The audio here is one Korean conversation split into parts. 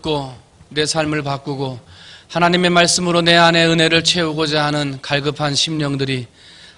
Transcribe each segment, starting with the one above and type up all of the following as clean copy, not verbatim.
듣고 내 삶을 바꾸고 하나님의 말씀으로 내 안에 은혜를 채우고자 하는 갈급한 심령들이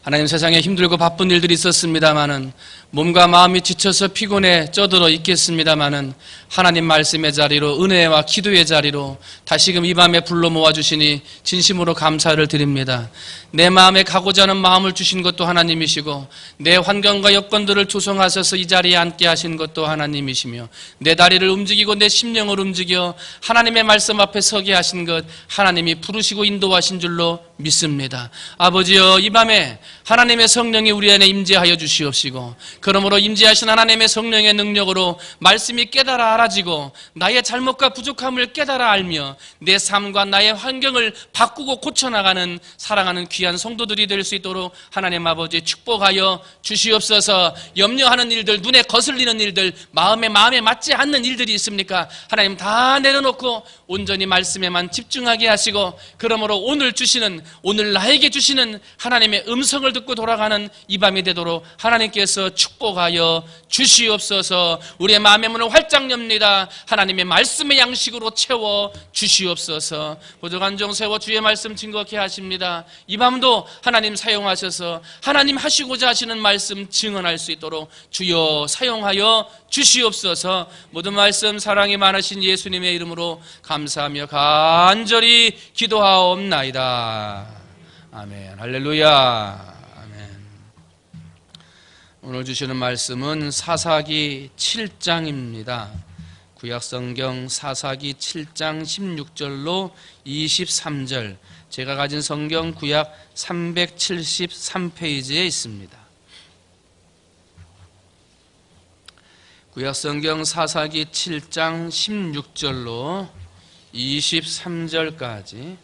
하나님, 세상에 힘들고 바쁜 일들이 있었습니다마는, 몸과 마음이 지쳐서 피곤해 쩌들어 있겠습니다마는, 하나님 말씀의 자리로, 은혜와 기도의 자리로 다시금 이 밤에 불러 모아주시니 진심으로 감사를 드립니다. 내 마음에 가고자 하는 마음을 주신 것도 하나님이시고, 내 환경과 여건들을 조성하셔서 이 자리에 앉게 하신 것도 하나님이시며, 내 다리를 움직이고 내 심령을 움직여 하나님의 말씀 앞에 서게 하신 것 하나님이 부르시고 인도하신 줄로 믿습니다. 아버지여, 이 밤에 하나님의 성령이 우리 안에 임재하여 주시옵시고, 그러므로 임재하신 하나님의 성령의 능력으로 말씀이 깨달아 알아지고 나의 잘못과 부족함을 깨달아 알며 내 삶과 나의 환경을 바꾸고 고쳐나가는 사랑하는 귀한 성도들이 될 수 있도록 하나님 아버지 축복하여 주시옵소서. 염려하는 일들, 눈에 거슬리는 일들, 마음에 맞지 않는 일들이 있습니까? 하나님 다 내려놓고 온전히 말씀에만 집중하게 하시고, 그러므로 오늘 나에게 주시는 하나님의 음성을 듣고 돌아가는 이 밤이 되도록 하나님께서 축복하여 주시옵소서. 우리의 마음의 문을 활짝 엽니다. 하나님의 말씀의 양식으로 채워 주시옵소서. 부족한 종 세워 주의 말씀 증거케 하십니다. 이 밤도 하나님 사용하셔서 하나님 하시고자 하시는 말씀 증언할 수 있도록 주여 사용하여 주시옵소서. 모든 말씀 사랑이 많으신 예수님의 이름으로 감사하며 간절히 기도하옵나이다. 아멘. 할렐루야. 아멘. 오늘 주시는 말씀은 사사기 7장입니다. 구약성경 사사기 7장 16절로 23절, 제가 가진 성경 구약 373페이지에 있습니다. 구약성경 사사기 7장 16절로 23절까지,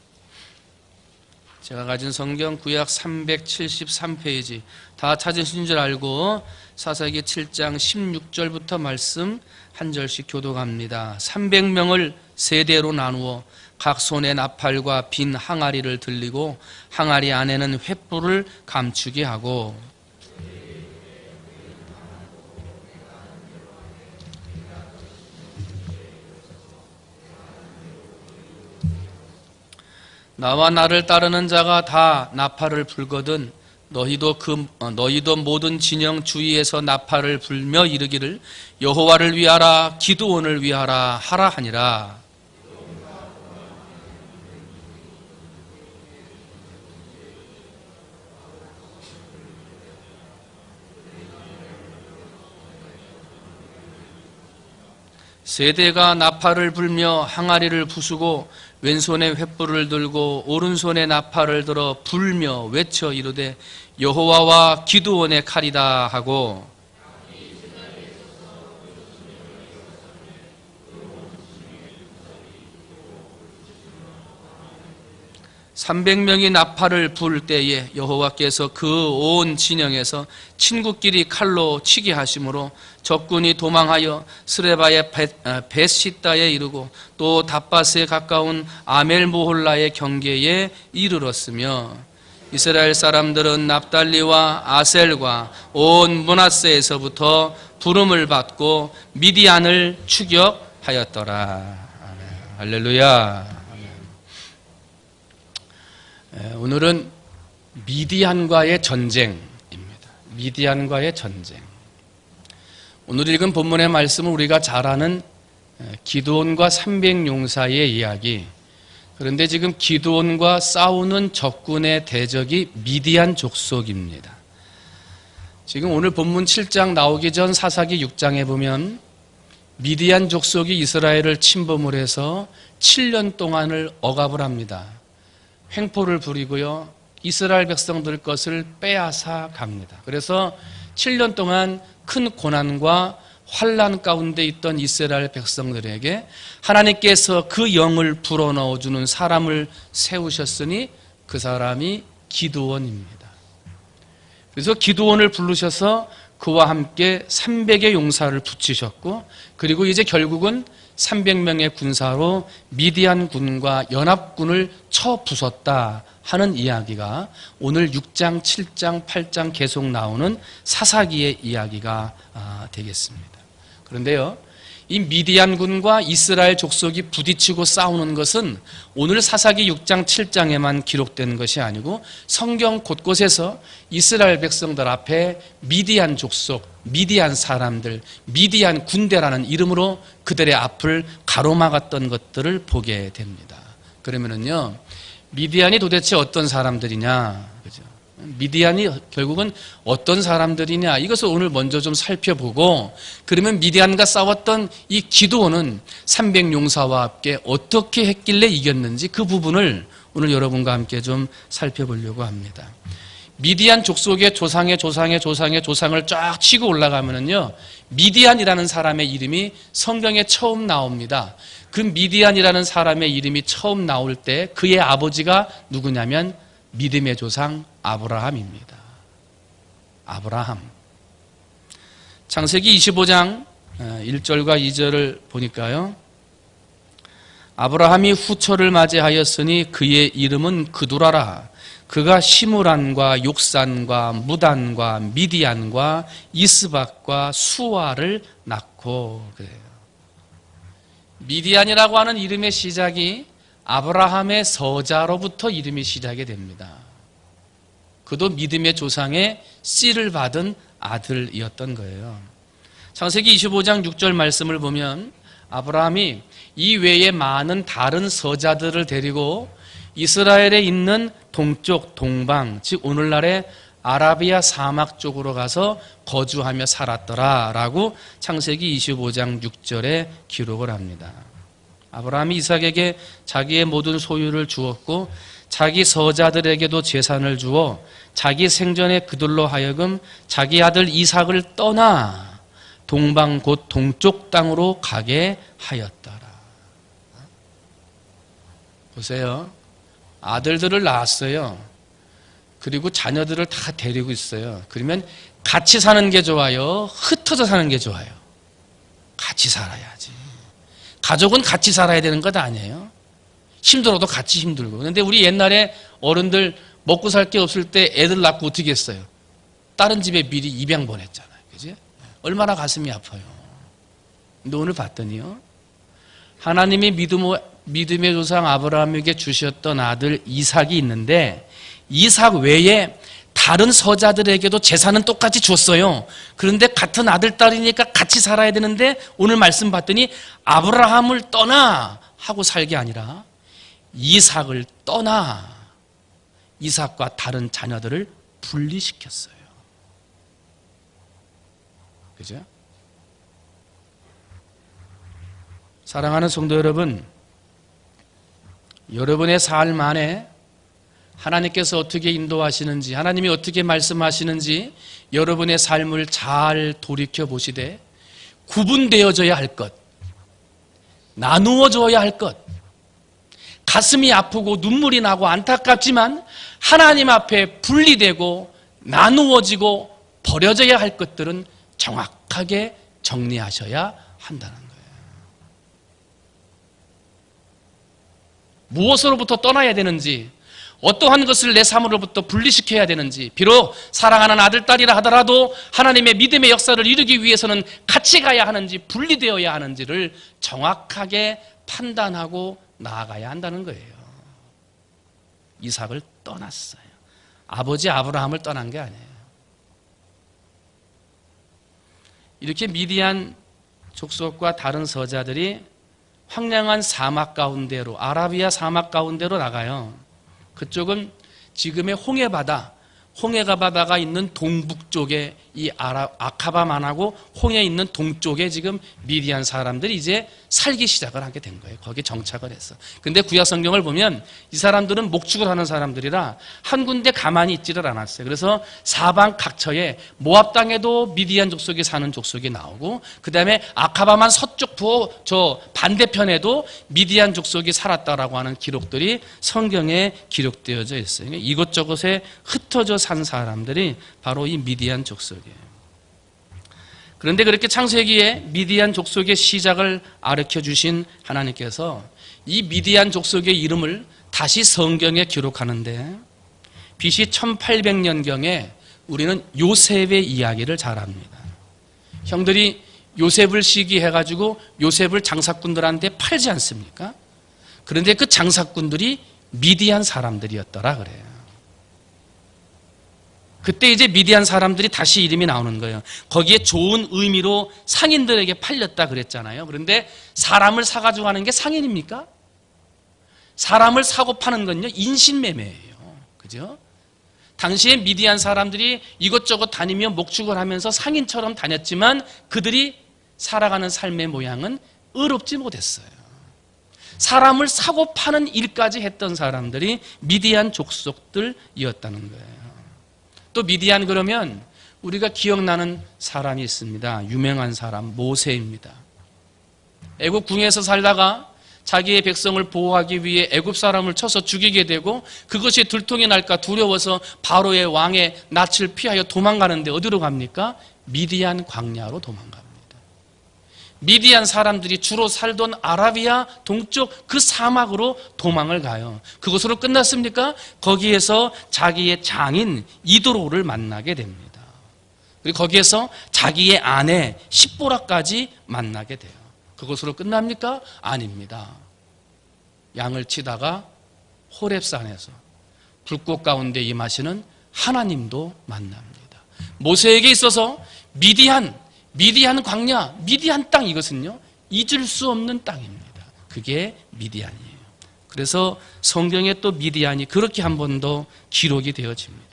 제가 가진 성경 구약 373페이지, 다 찾으신 줄 알고 사사기 7장 16절부터 말씀 한 절씩 교독합니다. 300명을 세대로 나누어 각 손에 나팔과 빈 항아리를 들리고 항아리 안에는 횃불을 감추게 하고, 나와 나를 따르는 자가 다 나팔을 불거든 너희도 모든 진영 주위에서 나팔을 불며 이르기를 여호와를 위하라, 기드온을 위하라 하라 하니라. 세대가 나팔을 불며 항아리를 부수고 왼손에 횃불을 들고 오른손에 나팔을 들어 불며 외쳐 이르되 여호와와 기드온의 칼이다 하고, 300명이 나팔을 불 때에 여호와께서 그 온 진영에서 친구끼리 칼로 치게 하심으로 적군이 도망하여 스레바의 벳시다에 이르고 또 답바스에 가까운 아멜모홀라의 경계에 이르렀으며, 이스라엘 사람들은 납달리와 아셀과 온 므낫세에서부터 부름을 받고 미디안을 추격하였더라. 아멘. 할렐루야. 오늘은 미디안과의 전쟁입니다. 미디안과의 전쟁. 오늘 읽은 본문의 말씀은 우리가 잘 아는 기드온과 300용사의 이야기. 그런데 지금 기드온과 싸우는 적군의 대적이 미디안 족속입니다. 지금 오늘 본문 7장 나오기 전 사사기 6장에 보면 미디안 족속이 이스라엘을 침범을 해서 7년 동안을 억압을 합니다. 횡포를 부리고요, 이스라엘 백성들 것을 빼앗아 갑니다. 그래서 7년 동안 큰 고난과 환난 가운데 있던 이스라엘 백성들에게 하나님께서 그 영을 불어넣어주는 사람을 세우셨으니 그 사람이 기드온입니다. 그래서 기드온을 부르셔서 그와 함께 300의 용사를 붙이셨고, 그리고 이제 결국은 300명의 군사로 미디안 군과 연합군을 쳐 부쉈다 하는 이야기가 오늘 6장, 7장, 8장 계속 나오는 사사기의 이야기가 되겠습니다. 그런데요, 이 미디안군과 이스라엘 족속이 부딪히고 싸우는 것은 오늘 사사기 6장 7장에만 기록된 것이 아니고 성경 곳곳에서 이스라엘 백성들 앞에 미디안 족속, 미디안 사람들, 미디안 군대라는 이름으로 그들의 앞을 가로막았던 것들을 보게 됩니다. 그러면은요, 미디안이 도대체 어떤 사람들이냐, 그죠? 미디안이 결국은 어떤 사람들이냐, 이것을 오늘 먼저 좀 살펴보고, 그러면 미디안과 싸웠던 이 기드온은 300용사와 함께 어떻게 했길래 이겼는지 그 부분을 오늘 여러분과 함께 좀 살펴보려고 합니다. 미디안 족속의 조상의 조상을 쫙 치고 올라가면은요, 미디안이라는 사람의 이름이 성경에 처음 나옵니다. 그 미디안이라는 사람의 이름이 처음 나올 때 그의 아버지가 누구냐면 믿음의 조상 아브라함입니다. 아브라함. 창세기 25장 1절과 2절을 보니까요, 아브라함이 후처를 맞이하였으니 그의 이름은 그두라라. 그가 시므란과 욕산과 무단과 미디안과 이스박과 수아를 낳고, 그래요. 미디안이라고 하는 이름의 시작이 아브라함의 서자로부터 이름이 시작이 됩니다. 그도 믿음의 조상의 씨를 받은 아들이었던 거예요. 창세기 25장 6절 말씀을 보면 아브라함이 이 외에 많은 다른 서자들을 데리고 이스라엘에 있는 동쪽, 동방, 즉 오늘날의 아라비아 사막 쪽으로 가서 거주하며 살았더라라고 창세기 25장 6절에 기록을 합니다. 아브라함이 이삭에게 자기의 모든 소유를 주었고 자기 서자들에게도 재산을 주어 자기 생전에 그들로 하여금 자기 아들 이삭을 떠나 동방 곧 동쪽 땅으로 가게 하였더라. 보세요. 아들들을 낳았어요. 그리고 자녀들을 다 데리고 있어요. 그러면 같이 사는 게 좋아요? 흩어져 사는 게 좋아요? 같이 살아야지. 가족은 같이 살아야 되는 것 아니에요? 힘들어도 같이 힘들고. 그런데 우리 옛날에 어른들 먹고 살 게 없을 때 애들 낳고 어떻게 했어요? 다른 집에 미리 입양 보냈잖아요. 그지? 얼마나 가슴이 아파요. 근데 오늘 봤더니요, 하나님이 믿음의 조상 아브라함에게 주셨던 아들 이삭이 있는데 이삭 외에 다른 서자들에게도 재산은 똑같이 줬어요. 그런데 같은 아들, 딸이니까 같이 살아야 되는데 오늘 말씀 봤더니 아브라함을 떠나 하고 살게 아니라 이삭을 떠나 이삭과 다른 자녀들을 분리시켰어요. 그죠? 사랑하는 성도 여러분, 여러분의 삶 안에 하나님께서 어떻게 인도하시는지, 하나님이 어떻게 말씀하시는지 여러분의 삶을 잘 돌이켜 보시되 구분되어져야 할 것, 나누어져야 할 것, 가슴이 아프고 눈물이 나고 안타깝지만 하나님 앞에 분리되고 나누어지고 버려져야 할 것들은 정확하게 정리하셔야 한다는 거예요. 무엇으로부터 떠나야 되는지, 어떠한 것을 내 삶으로부터 분리시켜야 되는지, 비록 사랑하는 아들, 딸이라 하더라도 하나님의 믿음의 역사를 이루기 위해서는 같이 가야 하는지 분리되어야 하는지를 정확하게 판단하고 나아가야 한다는 거예요. 이삭을 떠났어요. 아버지 아브라함을 떠난 게 아니에요. 이렇게 미디안 족속과 다른 서자들이 황량한 사막 가운데로, 아라비아 사막 가운데로 나가요. 그쪽은 지금의 홍해바다, 홍해가 바다가 있는 동북쪽에 이 아카바만하고 홍해 있는 동쪽에 지금 미디안 사람들이 이제 살기 시작을 하게 된 거예요. 거기에 정착을 했어. 근데 구약 성경을 보면 이 사람들은 목축을 하는 사람들이라 한 군데 가만히 있지를 않았어요. 그래서 사방 각처에 모압 땅에도 미디안 족속이 사는 족속이 나오고, 그 다음에 아카바만 서쪽 저 반대편에도 미디안 족속이 살았다라고 하는 기록들이 성경에 기록되어져 있어요. 이곳저곳에 흩어져 산 사람들이 바로 이 미디안 족속이에요. 그런데 그렇게 창세기에 미디안 족속의 시작을 가르쳐 주신 하나님께서 이 미디안 족속의 이름을 다시 성경에 기록하는데 BC 1800년경에 우리는 요셉의 이야기를 잘 압니다. 형들이 요셉을 시기해가지고 요셉을 장사꾼들한테 팔지 않습니까? 그런데 그 장사꾼들이 미디안 사람들이었더라 그래요. 그때 이제 미디안 사람들이 다시 이름이 나오는 거예요. 거기에 좋은 의미로 상인들에게 팔렸다 그랬잖아요. 그런데 사람을 사가지고 하는 게 상인입니까? 사람을 사고 파는 건요, 인신매매예요. 그죠? 당시에 미디안 사람들이 이것저것 다니며 목축을 하면서 상인처럼 다녔지만 그들이 살아가는 삶의 모양은 의롭지 못했어요. 사람을 사고 파는 일까지 했던 사람들이 미디안 족속들이었다는 거예요. 또 미디안 그러면 우리가 기억나는 사람이 있습니다. 유명한 사람 모세입니다. 애굽 궁에서 살다가 자기의 백성을 보호하기 위해 애굽 사람을 쳐서 죽이게 되고 그것이 들통이 날까 두려워서 바로의 왕의 낯을 피하여 도망가는데 어디로 갑니까? 미디안 광야로 도망갑니다. 미디안 사람들이 주로 살던 아라비아 동쪽 그 사막으로 도망을 가요. 그것으로 끝났습니까? 거기에서 자기의 장인 이드로를 만나게 됩니다. 그리고 거기에서 자기의 아내 십보라까지 만나게 돼요. 그것으로 끝납니까? 아닙니다. 양을 치다가 호렙산에서 불꽃 가운데 임하시는 하나님도 만납니다. 모세에게 있어서 미디안 광야, 미디안 땅 이것은요 잊을 수 없는 땅입니다. 그게 미디안이에요. 그래서 성경에 또 미디안이 그렇게 한 번 더 기록이 되어집니다.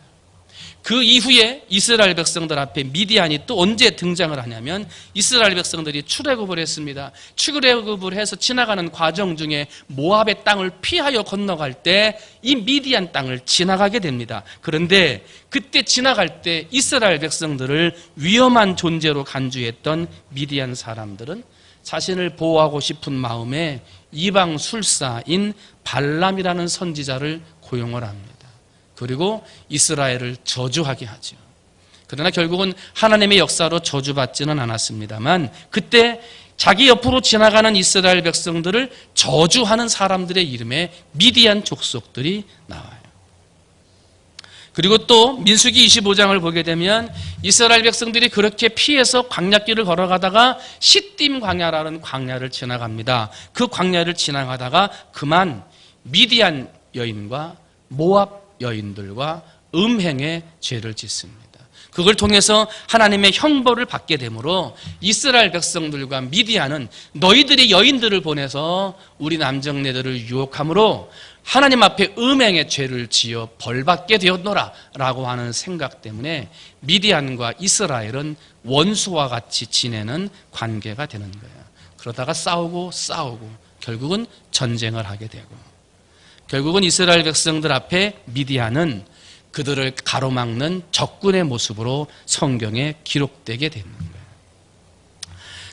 그 이후에 이스라엘 백성들 앞에 미디안이 또 언제 등장을 하냐면 이스라엘 백성들이 출애굽을 했습니다. 출애굽을 해서 지나가는 과정 중에 모압의 땅을 피하여 건너갈 때 이 미디안 땅을 지나가게 됩니다. 그런데 그때 지나갈 때 이스라엘 백성들을 위험한 존재로 간주했던 미디안 사람들은 자신을 보호하고 싶은 마음에 이방 술사인 발람이라는 선지자를 고용을 합니다. 그리고 이스라엘을 저주하게 하죠. 그러나 결국은 하나님의 역사로 저주받지는 않았습니다만 그때 자기 옆으로 지나가는 이스라엘 백성들을 저주하는 사람들의 이름에 미디안 족속들이 나와요. 그리고 또 민수기 25장을 보게 되면 이스라엘 백성들이 그렇게 피해서 광야길을 걸어가다가 시딤 광야라는 광야를 지나갑니다. 그 광야를 지나가다가 그만 미디안 여인과 모압 여인들과 음행의 죄를 짓습니다. 그걸 통해서 하나님의 형벌을 받게 되므로 이스라엘 백성들과 미디안은 너희들이 여인들을 보내서 우리 남정네들을 유혹함으로 하나님 앞에 음행의 죄를 지어 벌받게 되었노라 라고 하는 생각 때문에 미디안과 이스라엘은 원수와 같이 지내는 관계가 되는 거예요. 그러다가 싸우고 결국은 전쟁을 하게 되고 결국은 이스라엘 백성들 앞에 미디안은 그들을 가로막는 적군의 모습으로 성경에 기록되게 되는 거예요.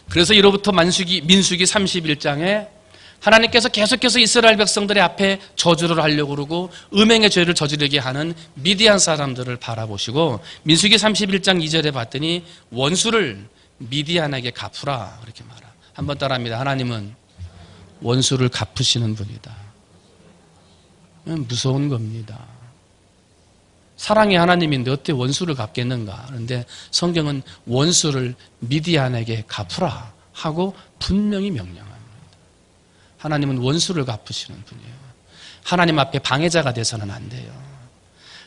그래서 이로부터 민수기 31장에 하나님께서 계속해서 이스라엘 백성들의 앞에 저주를 하려고 그러고 음행의 죄를 저지르게 하는 미디안 사람들을 바라보시고 민수기 31장 2절에 봤더니 원수를 미디안에게 갚으라 그렇게 말합니다. 한번 따라합니다. 하나님은 원수를 갚으시는 분이다. 무서운 겁니다. 사랑의 하나님인데 어떻게 원수를 갚겠는가? 그런데 성경은 원수를 미디안에게 갚으라 하고 분명히 명령합니다. 하나님은 원수를 갚으시는 분이에요. 하나님 앞에 방해자가 돼서는 안 돼요.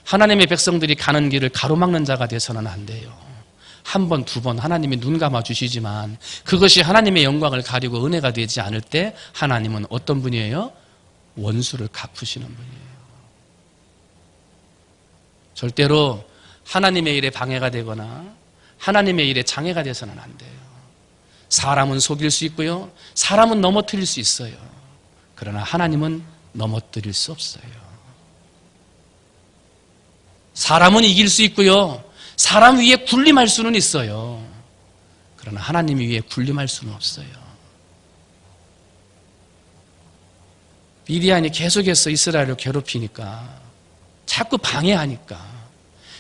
하나님의 백성들이 가는 길을 가로막는 자가 돼서는 안 돼요. 한 번, 두 번 하나님이 눈 감아 주시지만 그것이 하나님의 영광을 가리고 은혜가 되지 않을 때 하나님은 어떤 분이에요? 원수를 갚으시는 분이에요. 절대로 하나님의 일에 방해가 되거나 하나님의 일에 장애가 돼서는 안 돼요. 사람은 속일 수 있고요. 사람은 넘어뜨릴 수 있어요. 그러나 하나님은 넘어뜨릴 수 없어요. 사람은 이길 수 있고요. 사람 위에 군림할 수는 있어요. 그러나 하나님 위에 군림할 수는 없어요. 미디안이 계속해서 이스라엘을 괴롭히니까 자꾸 방해하니까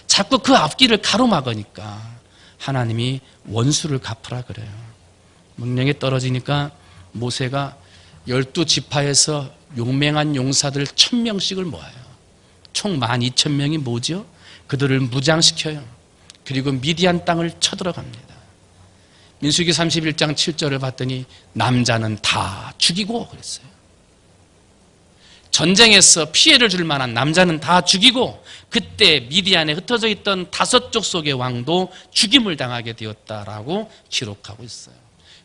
자꾸 그 앞길을 가로막으니까 하나님이 원수를 갚으라 그래요. 문명에 떨어지니까 모세가 12지파에서 용맹한 용사들 1000명씩을 모아요. 총 12,000명이 모죠. 그들을 무장시켜요. 그리고 미디안 땅을 쳐들어갑니다. 민수기 31장 7절을 봤더니 남자는 다 죽이고 그랬어요. 전쟁에서 피해를 줄 만한 남자는 다 죽이고 그때 미디안에 흩어져 있던 5족속의 왕도 죽임을 당하게 되었다라고 기록하고 있어요.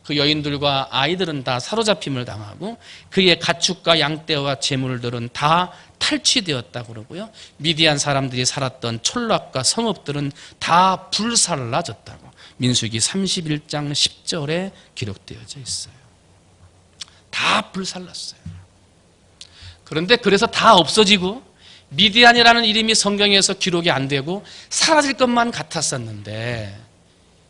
그 여인들과 아이들은 다 사로잡힘을 당하고 그의 가축과 양떼와 재물들은 다 탈취되었다고 그러고요. 미디안 사람들이 살았던 촌락과 성읍들은 다 불살라졌다고 민수기 31장 10절에 기록되어져 있어요. 다 불살랐어요. 그런데 그래서 다 없어지고 미디안이라는 이름이 성경에서 기록이 안 되고 사라질 것만 같았었는데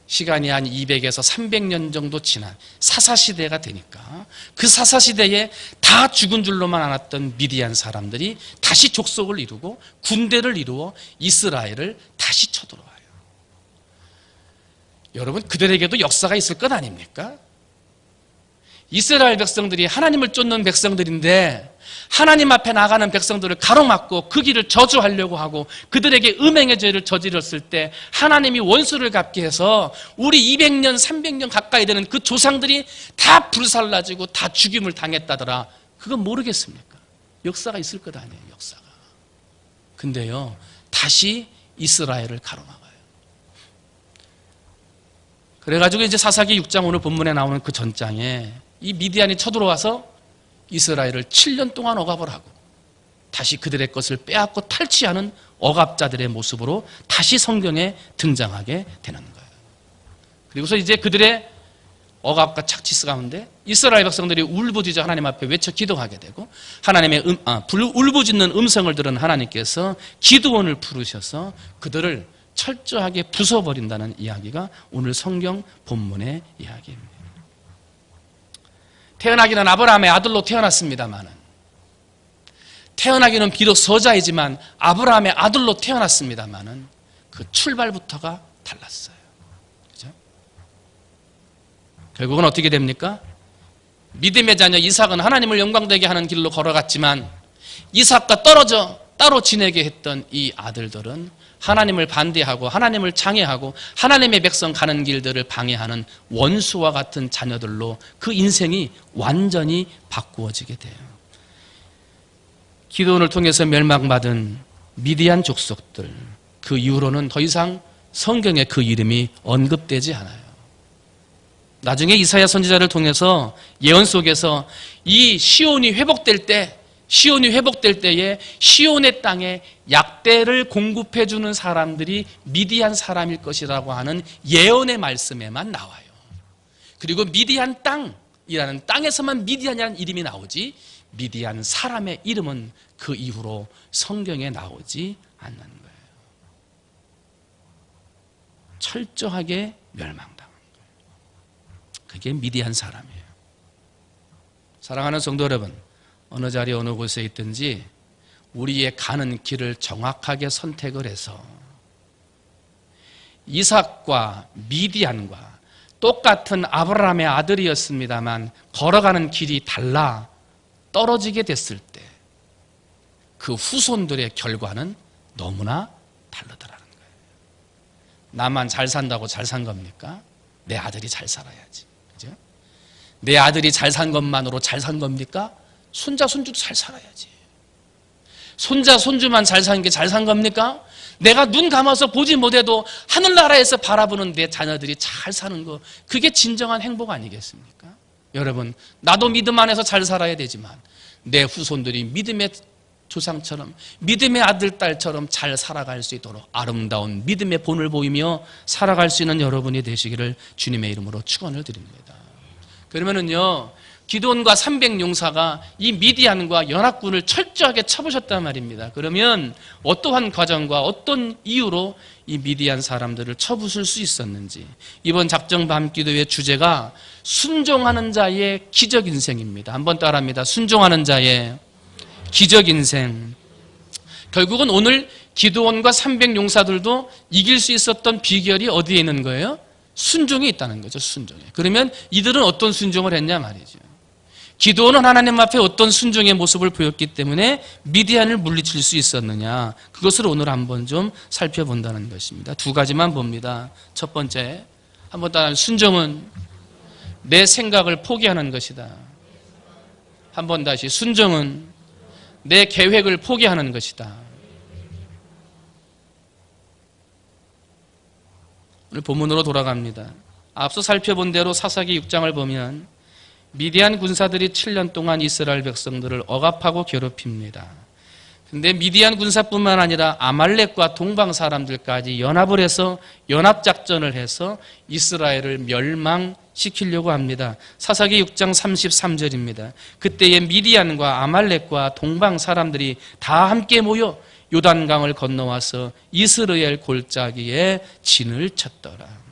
시간이 한 200에서 300년 정도 지난 사사시대가 되니까 그 사사시대에 다 죽은 줄로만 알았던 미디안 사람들이 다시 족속을 이루고 군대를 이루어 이스라엘을 다시 쳐들어와요. 여러분, 그들에게도 역사가 있을 것 아닙니까? 이스라엘 백성들이 하나님을 쫓는 백성들인데 하나님 앞에 나가는 백성들을 가로막고 그 길을 저주하려고 하고 그들에게 음행의 죄를 저질렀을 때 하나님이 원수를 갚게 해서 우리 200년, 300년 가까이 되는 그 조상들이 다 불살라지고 다 죽임을 당했다더라. 그건 모르겠습니까? 역사가 있을 것 아니에요, 역사가. 근데요, 다시 이스라엘을 가로막아요. 그래가지고 이제 사사기 6장 오늘 본문에 나오는 그 전장에 이 미디안이 쳐들어와서 이스라엘을 7년 동안 억압을 하고 다시 그들의 것을 빼앗고 탈취하는 억압자들의 모습으로 다시 성경에 등장하게 되는 거예요. 그리고서 이제 그들의 억압과 착취스 가운데 이스라엘 백성들이 울부짖어 하나님 앞에 외쳐 기도하게 되고 하나님의 울부짖는 음성을 들은 하나님께서 기드온을 부르셔서 그들을 철저하게 부숴버린다는 이야기가 오늘 성경 본문의 이야기입니다. 태어나기는 아브라함의 아들로 태어났습니다만 태어나기는 비록 서자이지만 아브라함의 아들로 태어났습니다만 그 출발부터가 달랐어요. 그죠? 결국은 어떻게 됩니까? 믿음의 자녀 이삭은 하나님을 영광되게 하는 길로 걸어갔지만 이삭과 떨어져 따로 지내게 했던 이 아들들은 하나님을 반대하고 하나님을 장애하고 하나님의 백성 가는 길들을 방해하는 원수와 같은 자녀들로 그 인생이 완전히 바꾸어지게 돼요. 기드온을 통해서 멸망받은 미디안 족속들, 그 이후로는 더 이상 성경에 그 이름이 언급되지 않아요. 나중에 이사야 선지자를 통해서 예언 속에서 이 시온이 회복될 때에 시온의 땅에 약대를 공급해주는 사람들이 미디안 사람일 것이라고 하는 예언의 말씀에만 나와요. 그리고 미디안 땅이라는 땅에서만 미디안이라는 이름이 나오지 미디안 사람의 이름은 그 이후로 성경에 나오지 않는 거예요. 철저하게 멸망당한 거예요. 그게 미디안 사람이에요. 사랑하는 성도 여러분, 어느 자리 어느 곳에 있든지 우리의 가는 길을 정확하게 선택을 해서 이삭과 미디안과 똑같은 아브라함의 아들이었습니다만 걸어가는 길이 달라 떨어지게 됐을 때 그 후손들의 결과는 너무나 다르더라는 거예요. 나만 잘 산다고 잘 산 겁니까? 내 아들이 잘 살아야지. 그죠? 내 아들이 잘 산 것만으로 잘 산 겁니까? 손자, 손주도 잘 살아야지. 손자, 손주만 잘 사는 게 잘 산 겁니까? 내가 눈 감아서 보지 못해도 하늘나라에서 바라보는 내 자녀들이 잘 사는 거, 그게 진정한 행복 아니겠습니까? 여러분, 나도 믿음 안에서 잘 살아야 되지만 내 후손들이 믿음의 조상처럼, 믿음의 아들, 딸처럼 잘 살아갈 수 있도록 아름다운 믿음의 본을 보이며 살아갈 수 있는 여러분이 되시기를 주님의 이름으로 축원을 드립니다. 그러면은요, 기드온과 300용사가 이 미디안과 연합군을 철저하게 쳐부셨단 말입니다. 그러면 어떠한 과정과 어떤 이유로 이 미디안 사람들을 쳐부술 수 있었는지, 이번 작정 밤기도의 주제가 순종하는 자의 기적 인생입니다. 한번 따라합니다. 순종하는 자의 기적 인생. 결국은 오늘 기드온과 300용사들도 이길 수 있었던 비결이 어디에 있는 거예요? 순종이 있다는 거죠. 순종에. 그러면 이들은 어떤 순종을 했냐 말이죠. 기드온은 하나님 앞에 어떤 순종의 모습을 보였기 때문에 미디안을 물리칠 수 있었느냐, 그것을 오늘 한번 좀 살펴본다는 것입니다. 두 가지만 봅니다. 첫 번째, 한번 따라 순종은 내 생각을 포기하는 것이다. 한 번 다시, 순종은 내 계획을 포기하는 것이다. 오늘 본문으로 돌아갑니다. 앞서 살펴본 대로 사사기 6장을 보면 미디안 군사들이 7년 동안 이스라엘 백성들을 억압하고 괴롭힙니다. 근데 미디안 군사뿐만 아니라 아말렉과 동방 사람들까지 연합을 해서 연합작전을 해서 이스라엘을 멸망시키려고 합니다. 사사기 6장 33절입니다. 그때에 미디안과 아말렉과 동방 사람들이 다 함께 모여 요단강을 건너와서 이스라엘 골짜기에 진을 쳤더라.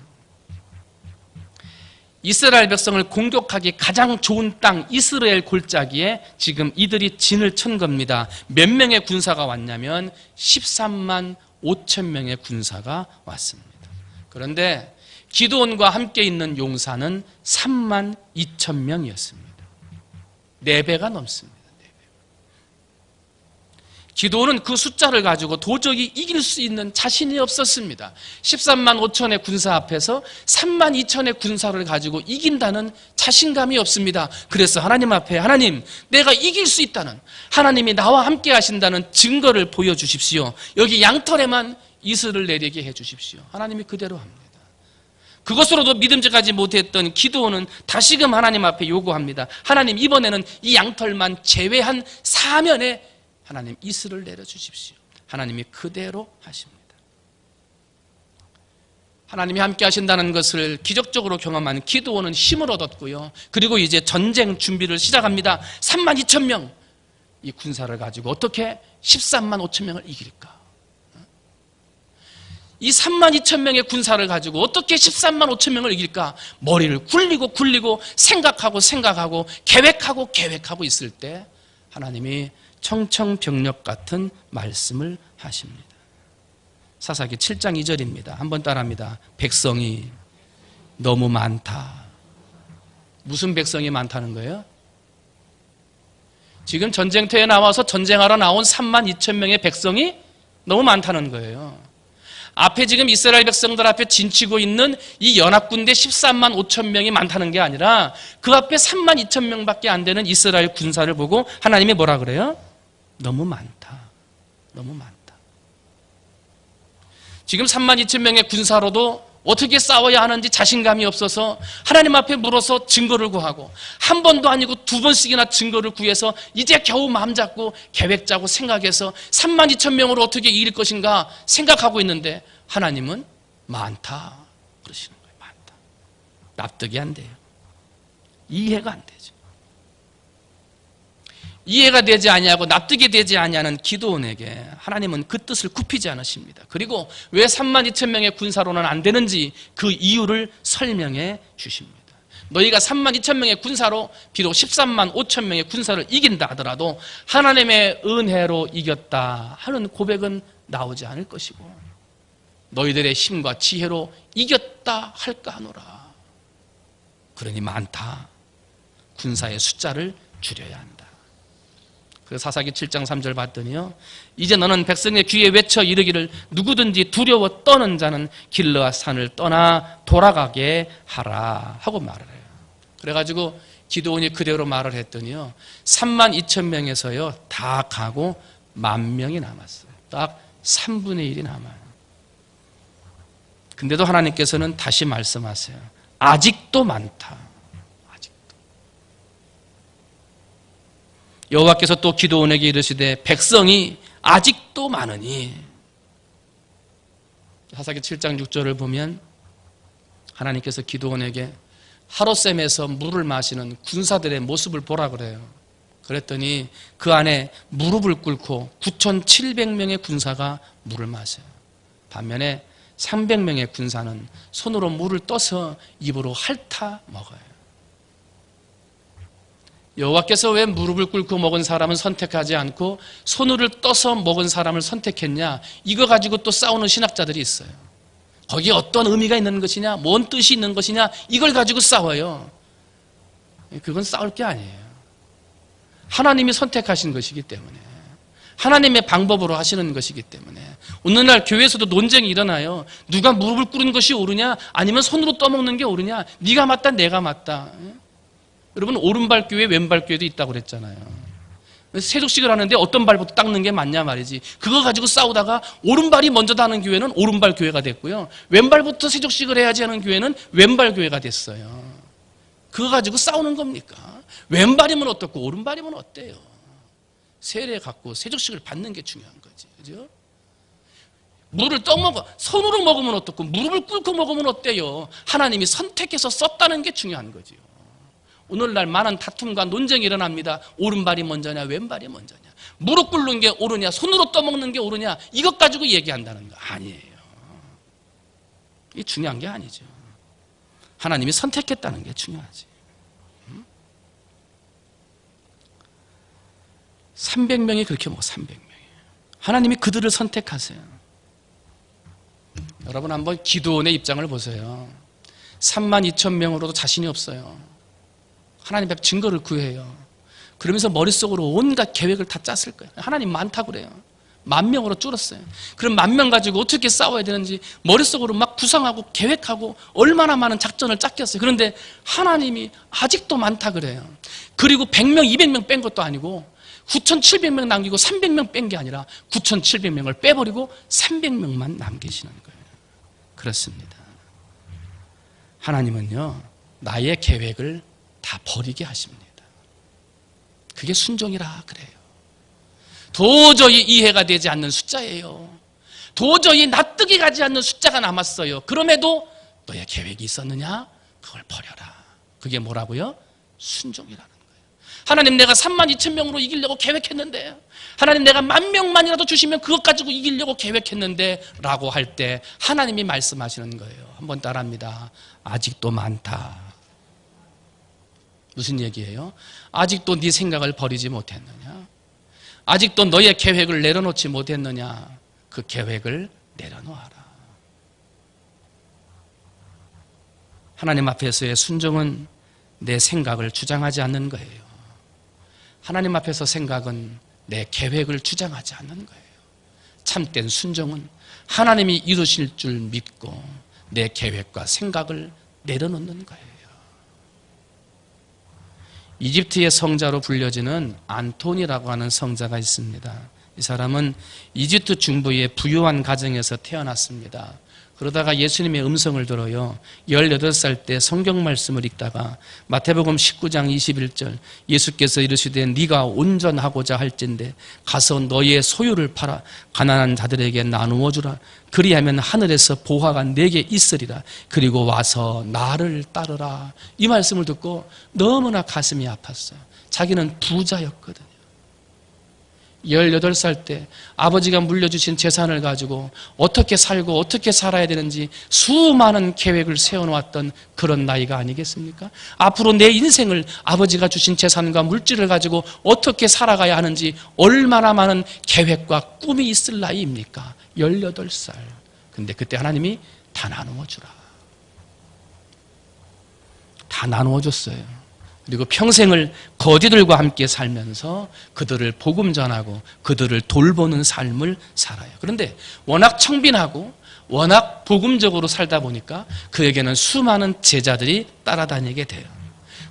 이스라엘 백성을 공격하기 가장 좋은 땅 이스라엘 골짜기에 지금 이들이 진을 친 겁니다. 몇 명의 군사가 왔냐면 13만 5천 명의 군사가 왔습니다. 그런데 기드온과 함께 있는 용사는 3만 2천 명이었습니다. 4배가 넘습니다. 기드온은 그 숫자를 가지고 도저히 이길 수 있는 자신이 없었습니다. 13만 5천의 군사 앞에서 3만 2천의 군사를 가지고 이긴다는 자신감이 없습니다. 그래서 하나님 앞에, 하나님, 내가 이길 수 있다는, 하나님이 나와 함께 하신다는 증거를 보여주십시오. 여기 양털에만 이슬을 내리게 해주십시오. 하나님이 그대로 합니다. 그것으로도 믿음직하지 못했던 기드온은 다시금 하나님 앞에 요구합니다. 하나님, 이번에는 이 양털만 제외한 사면에 하나님 이슬을 내려주십시오. 하나님이 그대로 하십니다. 하나님이 함께 하신다는 것을 기적적으로 경험한 기드온은 힘을 얻었고요. 그리고 이제 전쟁 준비를 시작합니다. 3만 2천 명 이 군사를 가지고 어떻게 13만 5천 명을 이길까? 이 3만 2천 명의 군사를 가지고 어떻게 13만 5천 명을 이길까? 머리를 굴리고 생각하고 계획하고 있을 때 하나님이 청청병력 같은 말씀을 하십니다. 사사기 7장 2절입니다. 한번 따라합니다. 백성이 너무 많다. 무슨 백성이 많다는 거예요? 지금 전쟁터에 나와서 전쟁하러 나온 3만 2천 명의 백성이 너무 많다는 거예요. 앞에 지금 이스라엘 백성들 앞에 진치고 있는 이 연합군대 13만 5천 명이 많다는 게 아니라 그 앞에 3만 2천 명밖에 안 되는 이스라엘 군사를 보고 하나님이 뭐라 그래요? 너무 많다. 너무 많다. 지금 3만 2천 명의 군사로도 어떻게 싸워야 하는지 자신감이 없어서 하나님 앞에 물어서 증거를 구하고 한 번도 아니고 2번씩이나 증거를 구해서 이제 겨우 마음 잡고 계획 짜고 생각해서 3만 2천 명으로 어떻게 이길 것인가 생각하고 있는데 하나님은 많다 그러시는 거예요. 많다. 납득이 안 돼요. 이해가 안 되죠. 이해가 되지 아니하고 납득이 되지 아니하는 기드온에게 하나님은 그 뜻을 굽히지 않으십니다. 그리고 왜 3만 2천 명의 군사로는 안 되는지 그 이유를 설명해 주십니다. 너희가 3만 2천 명의 군사로 비록 13만 5천 명의 군사를 이긴다 하더라도 하나님의 은혜로 이겼다 하는 고백은 나오지 않을 것이고 너희들의 힘과 지혜로 이겼다 할까 하노라. 그러니 많다. 군사의 숫자를 줄여야 한다. 그 사사기 7장 3절 봤더니요. 이제 너는 백성의 귀에 외쳐 이르기를 누구든지 두려워 떠는 자는 길르앗 산을 떠나 돌아가게 하라 하고 말을 해요. 그래가지고 기드온이 그대로 말을 했더니요. 3만 2천 명에서요. 다 가고 10,000명이 남았어요. 딱 3분의 1이 남아요. 근데도 하나님께서는 다시 말씀하세요. 아직도 많다. 여호와께서 또 기드온에게 이르시되 백성이 아직도 많으니 사사기 7장 6절을 보면 하나님께서 기드온에게 하롯셈에서 물을 마시는 군사들의 모습을 보라 그래요. 그랬더니 그 안에 무릎을 꿇고 9,700명의 군사가 물을 마셔요. 반면에 300명의 군사는 손으로 물을 떠서 입으로 핥아 먹어요. 여호와께서 왜 무릎을 꿇고 먹은 사람은 선택하지 않고 손을 떠서 먹은 사람을 선택했냐? 이거 가지고 또 싸우는 신학자들이 있어요. 거기에 어떤 의미가 있는 것이냐? 뭔 뜻이 있는 것이냐? 이걸 가지고 싸워요. 그건 싸울 게 아니에요. 하나님이 선택하신 것이기 때문에 하나님의 방법으로 하시는 것이기 때문에 오늘날 교회에서도 논쟁이 일어나요. 누가 무릎을 꿇는 것이 옳으냐 아니면 손으로 떠먹는 게 옳으냐, 네가 맞다 내가 맞다. 여러분, 오른발 교회 왼발 교회도 있다고 그랬잖아요. 세족식을 하는데 어떤 발부터 닦는 게 맞냐 말이지. 그거 가지고 싸우다가 오른발이 먼저 닿는 교회는 오른발 교회가 됐고요, 왼발부터 세족식을 해야지 하는 교회는 왼발 교회가 됐어요. 그거 가지고 싸우는 겁니까? 왼발이면 어떻고 오른발이면 어때요? 세례 갖고 세족식을 받는 게 중요한 거지, 그죠? 물을 떠먹어 손으로 먹으면 어떻고 무릎을 꿇고 먹으면 어때요? 하나님이 선택해서 썼다는 게 중요한 거지요. 오늘날 많은 다툼과 논쟁이 일어납니다. 오른발이 먼저냐 왼발이 먼저냐, 무릎 꿇는 게 옳으냐 손으로 떠먹는 게 옳으냐, 이것 가지고 얘기한다는 거 아니에요. 이게 중요한 게 아니죠. 하나님이 선택했다는 게 중요하지. 300명이 그렇게 먹어. 300명이. 하나님이 그들을 선택하세요. 여러분, 한번 기드온의 입장을 보세요. 32,000명으로도 자신이 없어요. 하나님 앞에 증거를 구해요. 그러면서 머릿속으로 온갖 계획을 다 짰을 거예요. 하나님 많다고 그래요. 10,000명으로 줄었어요. 그럼 10,000명 가지고 어떻게 싸워야 되는지 머릿속으로 막 구상하고 계획하고 얼마나 많은 작전을 짰겠어요. 그런데 하나님이 아직도 많다 그래요. 그리고 100명, 200명 뺀 것도 아니고 9,700명 남기고 300명 뺀 게 아니라 9,700명을 빼버리고 300명만 남기시는 거예요. 그렇습니다. 하나님은요, 나의 계획을 다 버리게 하십니다. 그게 순종이라 그래요. 도저히 이해가 되지 않는 숫자예요. 도저히 납득이 가지 않는 숫자가 남았어요. 그럼에도 너의 계획이 있었느냐? 그걸 버려라. 그게 뭐라고요? 순종이라는 거예요. 하나님, 내가 32,000명으로 이기려고 계획했는데, 하나님 내가 10,000명만이라도 주시면 그것 가지고 이기려고 계획했는데 라고 할 때 하나님이 말씀하시는 거예요. 한번 따라합니다. 아직도 많다. 무슨 얘기예요? 아직도 네 생각을 버리지 못했느냐? 아직도 너의 계획을 내려놓지 못했느냐? 그 계획을 내려놓아라. 하나님 앞에서의 순종은 내 생각을 주장하지 않는 거예요. 하나님 앞에서 생각은 내 계획을 주장하지 않는 거예요. 참된 순종은 하나님이 이루실 줄 믿고 내 계획과 생각을 내려놓는 거예요. 이집트의 성자로 불려지는 안톤이라고 하는 성자가 있습니다. 이 사람은 이집트 중부의 부유한 가정에서 태어났습니다. 그러다가 예수님의 음성을 들어요. 18살 때 성경 말씀을 읽다가 마태복음 19장 21절, 예수께서 이르시되 네가 온전하고자 할진대 가서 너의 소유를 팔아 가난한 자들에게 나누어 주라. 그리하면 하늘에서 보화가 내게 있으리라. 그리고 와서 나를 따르라. 이 말씀을 듣고 너무나 가슴이 아팠어요. 자기는 부자였거든요. 18살 때 아버지가 물려주신 재산을 가지고 어떻게 살고 어떻게 살아야 되는지 수많은 계획을 세워놓았던 그런 나이가 아니겠습니까? 앞으로 내 인생을 아버지가 주신 재산과 물질을 가지고 어떻게 살아가야 하는지 얼마나 많은 계획과 꿈이 있을 나이입니까? 18살. 근데 그때 하나님이 다 나누어 주라. 다 나누어 줬어요. 그리고 평생을 거지들과 함께 살면서 그들을 복음 전하고 그들을 돌보는 삶을 살아요. 그런데 워낙 청빈하고 워낙 복음적으로 살다 보니까 그에게는 수많은 제자들이 따라다니게 돼요.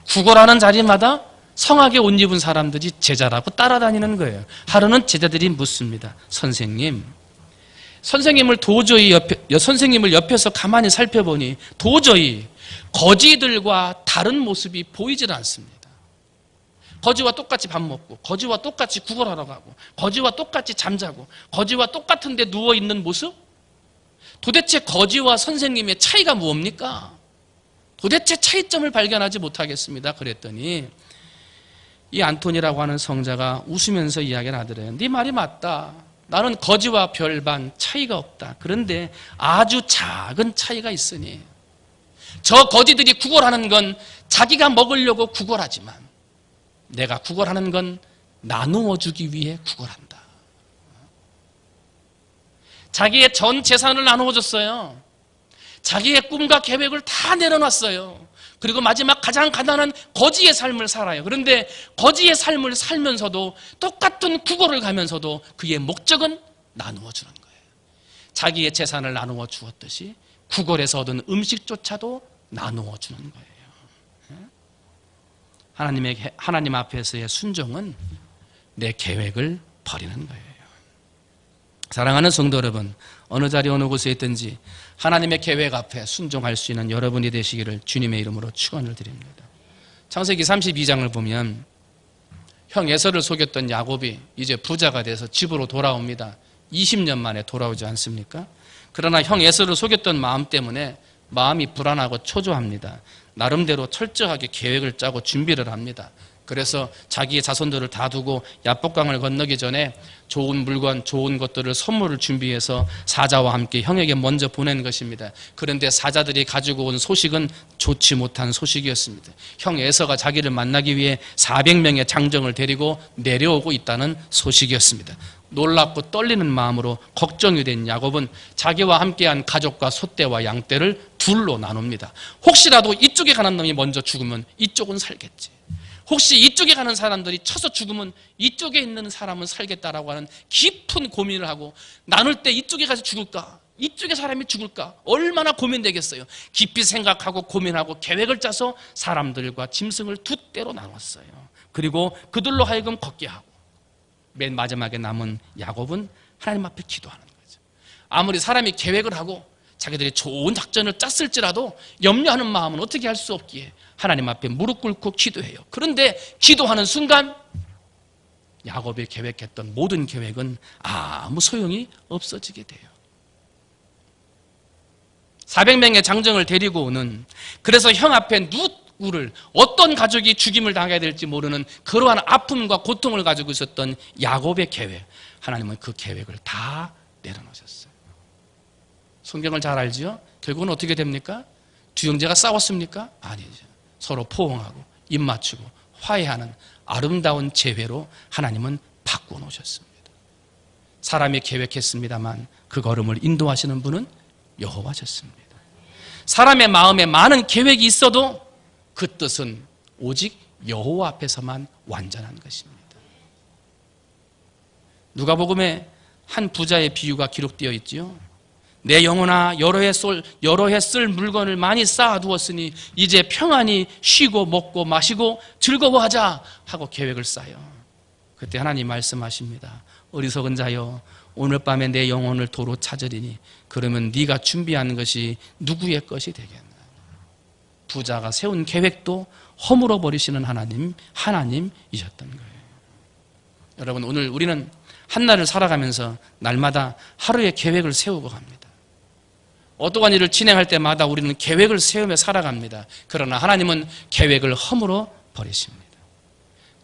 구걸하는 자리마다 성하게 옷 입은 사람들이 제자라고 따라다니는 거예요. 하루는 제자들이 묻습니다. 선생님을 옆에서 가만히 살펴보니 도저히 거지들과 다른 모습이 보이질 않습니다. 거지와 똑같이 밥 먹고 거지와 똑같이 구걸하러 가고 거지와 똑같이 잠자고 거지와 똑같은 데 누워있는 모습? 도대체 거지와 선생님의 차이가 뭡니까? 도대체 차이점을 발견하지 못하겠습니다. 그랬더니 이 안톤이라고 하는 성자가 웃으면서 이야기를 하더래요. 네 말이 맞다. 나는 거지와 별반 차이가 없다. 그런데 아주 작은 차이가 있으니 저 거지들이 구걸하는 건 자기가 먹으려고 구걸하지만 내가 구걸하는 건 나누어 주기 위해 구걸한다. 자기의 전 재산을 나누어 줬어요. 자기의 꿈과 계획을 다 내려놨어요. 그리고 마지막 가장 가난한 거지의 삶을 살아요. 그런데 거지의 삶을 살면서도 똑같은 구걸을 가면서도 그의 목적은 나누어 주는 거예요. 자기의 재산을 나누어 주었듯이 구걸에서 얻은 음식조차도 나누어 주는 거예요. 하나님 앞에서의 순종은 내 계획을 버리는 거예요. 사랑하는 성도 여러분, 어느 자리 어느 곳에 있든지 하나님의 계획 앞에 순종할 수 있는 여러분이 되시기를 주님의 이름으로 축원을 드립니다. 창세기 32장을 보면 형 에서를 속였던 야곱이 이제 부자가 돼서 집으로 돌아옵니다. 20년 만에 돌아오지 않습니까? 그러나 형 에서를 속였던 마음 때문에 마음이 불안하고 초조합니다. 나름대로 철저하게 계획을 짜고 준비를 합니다. 그래서 자기의 자손들을 다 두고 야복강을 건너기 전에 좋은 물건, 좋은 것들을 선물을 준비해서 사자와 함께 형에게 먼저 보낸 것입니다. 그런데 사자들이 가지고 온 소식은 좋지 못한 소식이었습니다. 형 에서가 자기를 만나기 위해 400명의 장정을 데리고 내려오고 있다는 소식이었습니다. 놀랍고 떨리는 마음으로 걱정이 된 야곱은 자기와 함께한 가족과 소떼와 양떼를 둘로 나눕니다. 혹시라도 이쪽에 가는 놈이 먼저 죽으면 이쪽은 살겠지. 혹시 이쪽에 가는 사람들이 쳐서 죽으면 이쪽에 있는 사람은 살겠다라고 하는 깊은 고민을 하고, 나눌 때 이쪽에 가서 죽을까? 이쪽에 사람이 죽을까? 얼마나 고민되겠어요. 깊이 생각하고 고민하고 계획을 짜서 사람들과 짐승을 두 떼로 나눴어요. 그리고 그들로 하여금 걷게 하고, 맨 마지막에 남은 야곱은 하나님 앞에 기도하는 거죠. 아무리 사람이 계획을 하고 자기들이 좋은 작전을 짰을지라도 염려하는 마음은 어떻게 할 수 없기에 하나님 앞에 무릎 꿇고 기도해요. 그런데 기도하는 순간 야곱이 계획했던 모든 계획은 아무 소용이 없어지게 돼요. 400명의 장정을 데리고 오는, 그래서 형 앞에 누구를, 어떤 가족이 죽임을 당해야 될지 모르는 그러한 아픔과 고통을 가지고 있었던 야곱의 계획, 하나님은 그 계획을 다 내려놓으셨어요. 성경을 잘 알지요? 결국은 어떻게 됩니까? 두 형제가 싸웠습니까? 아니죠. 서로 포옹하고 입 맞추고 화해하는 아름다운 재회로 하나님은 바꿔놓으셨습니다. 사람이 계획했습니다만 그 걸음을 인도하시는 분은 여호와셨습니다. 사람의 마음에 많은 계획이 있어도 그 뜻은 오직 여호와 앞에서만 완전한 것입니다. 누가복음에 한 부자의 비유가 기록되어 있지요. 내 영혼아, 여러 해 쓸 물건을 많이 쌓아두었으니 이제 평안히 쉬고 먹고 마시고 즐거워하자 하고 계획을 쌓아요. 그때 하나님 말씀하십니다. 어리석은 자여, 오늘 밤에 내 영혼을 도로 찾으리니 그러면 네가 준비한 것이 누구의 것이 되겠나. 부자가 세운 계획도 허물어 버리시는 하나님이셨던 거예요. 여러분, 오늘 우리는 한날을 살아가면서 날마다 하루의 계획을 세우고 갑니다. 어떠한 일을 진행할 때마다 우리는 계획을 세우며 살아갑니다. 그러나 하나님은 계획을 허물어 버리십니다.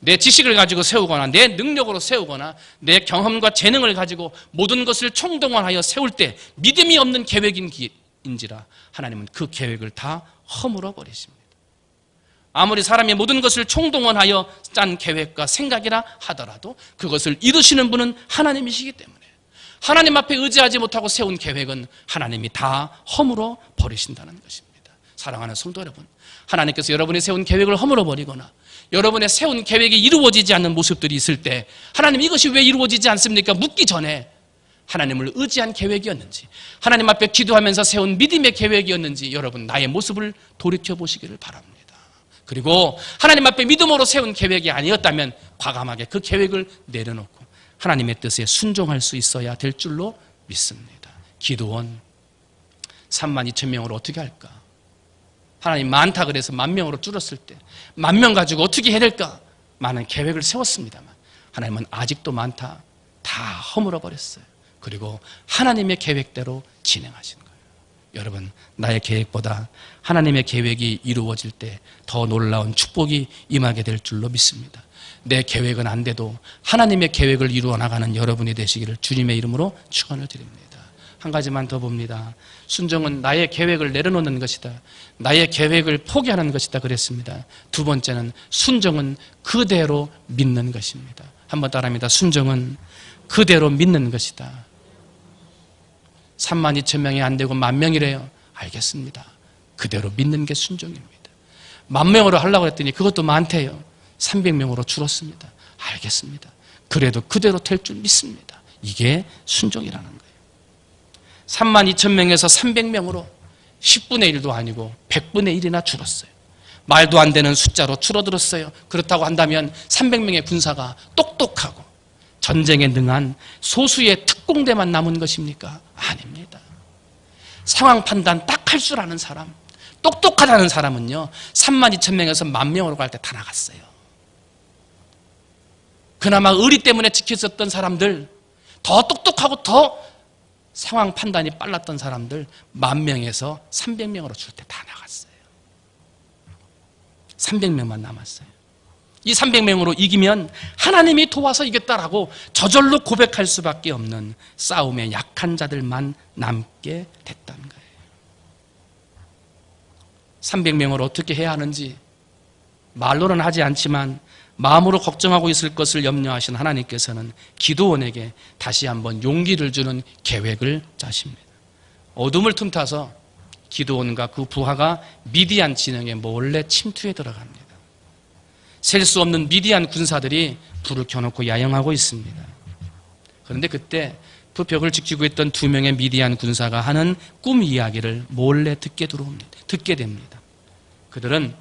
내 지식을 가지고 세우거나 내 능력으로 세우거나 내 경험과 재능을 가지고 모든 것을 총동원하여 세울 때 믿음이 없는 계획인지라 하나님은 그 계획을 다 허물어 버리십니다. 아무리 사람이 모든 것을 총동원하여 짠 계획과 생각이라 하더라도 그것을 이루시는 분은 하나님이시기 때문에 하나님 앞에 의지하지 못하고 세운 계획은 하나님이 다 허물어 버리신다는 것입니다. 사랑하는 성도 여러분, 하나님께서 여러분이 세운 계획을 허물어 버리거나 여러분의 세운 계획이 이루어지지 않는 모습들이 있을 때 하나님 이것이 왜 이루어지지 않습니까? 묻기 전에 하나님을 의지한 계획이었는지, 하나님 앞에 기도하면서 세운 믿음의 계획이었는지 여러분 나의 모습을 돌이켜보시기를 바랍니다. 그리고 하나님 앞에 믿음으로 세운 계획이 아니었다면 과감하게 그 계획을 내려놓고 하나님의 뜻에 순종할 수 있어야 될 줄로 믿습니다. 기도원 32,000명으로 어떻게 할까? 하나님 많다 그래서 10,000명으로 줄었을 때 10,000명 가지고 어떻게 해야 될까? 많은 계획을 세웠습니다만 하나님은 아직도 많다 다 허물어 버렸어요. 그리고 하나님의 계획대로 진행하신 거예요. 여러분, 나의 계획보다 하나님의 계획이 이루어질 때 더 놀라운 축복이 임하게 될 줄로 믿습니다. 내 계획은 안 돼도 하나님의 계획을 이루어 나가는 여러분이 되시기를 주님의 이름으로 축원을 드립니다. 한 가지만 더 봅니다. 순종은 나의 계획을 내려놓는 것이다. 나의 계획을 포기하는 것이다 그랬습니다. 두 번째는 순종은 그대로 믿는 것입니다. 한번 따라합니다. 순종은 그대로 믿는 것이다. 32,000명이 안 되고 10,000명이래요. 알겠습니다. 그대로 믿는 게 순종입니다. 10,000명으로 하려고 했더니 그것도 많대요. 300명으로 줄었습니다. 알겠습니다. 그래도 그대로 될 줄 믿습니다. 이게 순종이라는 거예요. 32,000명에서 300명으로 10분의 1도 아니고 100분의 1이나 줄었어요. 말도 안 되는 숫자로 줄어들었어요. 그렇다고 한다면 300명의 군사가 똑똑하고 전쟁에 능한 소수의 특공대만 남은 것입니까? 아닙니다. 상황 판단 딱 할 줄 아는 사람, 똑똑하다는 사람은요 32,000명에서 10,000명으로 갈 때 다 나갔어요. 그나마 의리 때문에 지켰었던 사람들, 더 똑똑하고 더 상황 판단이 빨랐던 사람들 10,000명에서 300명으로 줄 때 다 나갔어요. 300명만 남았어요. 이 300명으로 이기면 하나님이 도와서 이겼다라고 저절로 고백할 수밖에 없는 싸움의 약한 자들만 남게 됐다는 거예요. 300명을 어떻게 해야 하는지 말로는 하지 않지만 마음으로 걱정하고 있을 것을 염려하신 하나님께서는 기드온에게 다시 한번 용기를 주는 계획을 짜십니다. 어둠을 틈타서 기드온과 그 부하가 미디안 진영에 몰래 침투해 들어갑니다. 셀 수 없는 미디안 군사들이 불을 켜놓고 야영하고 있습니다. 그런데 그때 그 벽을 지키고 있던 2명의 미디안 군사가 하는 꿈 이야기를 몰래 듣게 됩니다. 그들은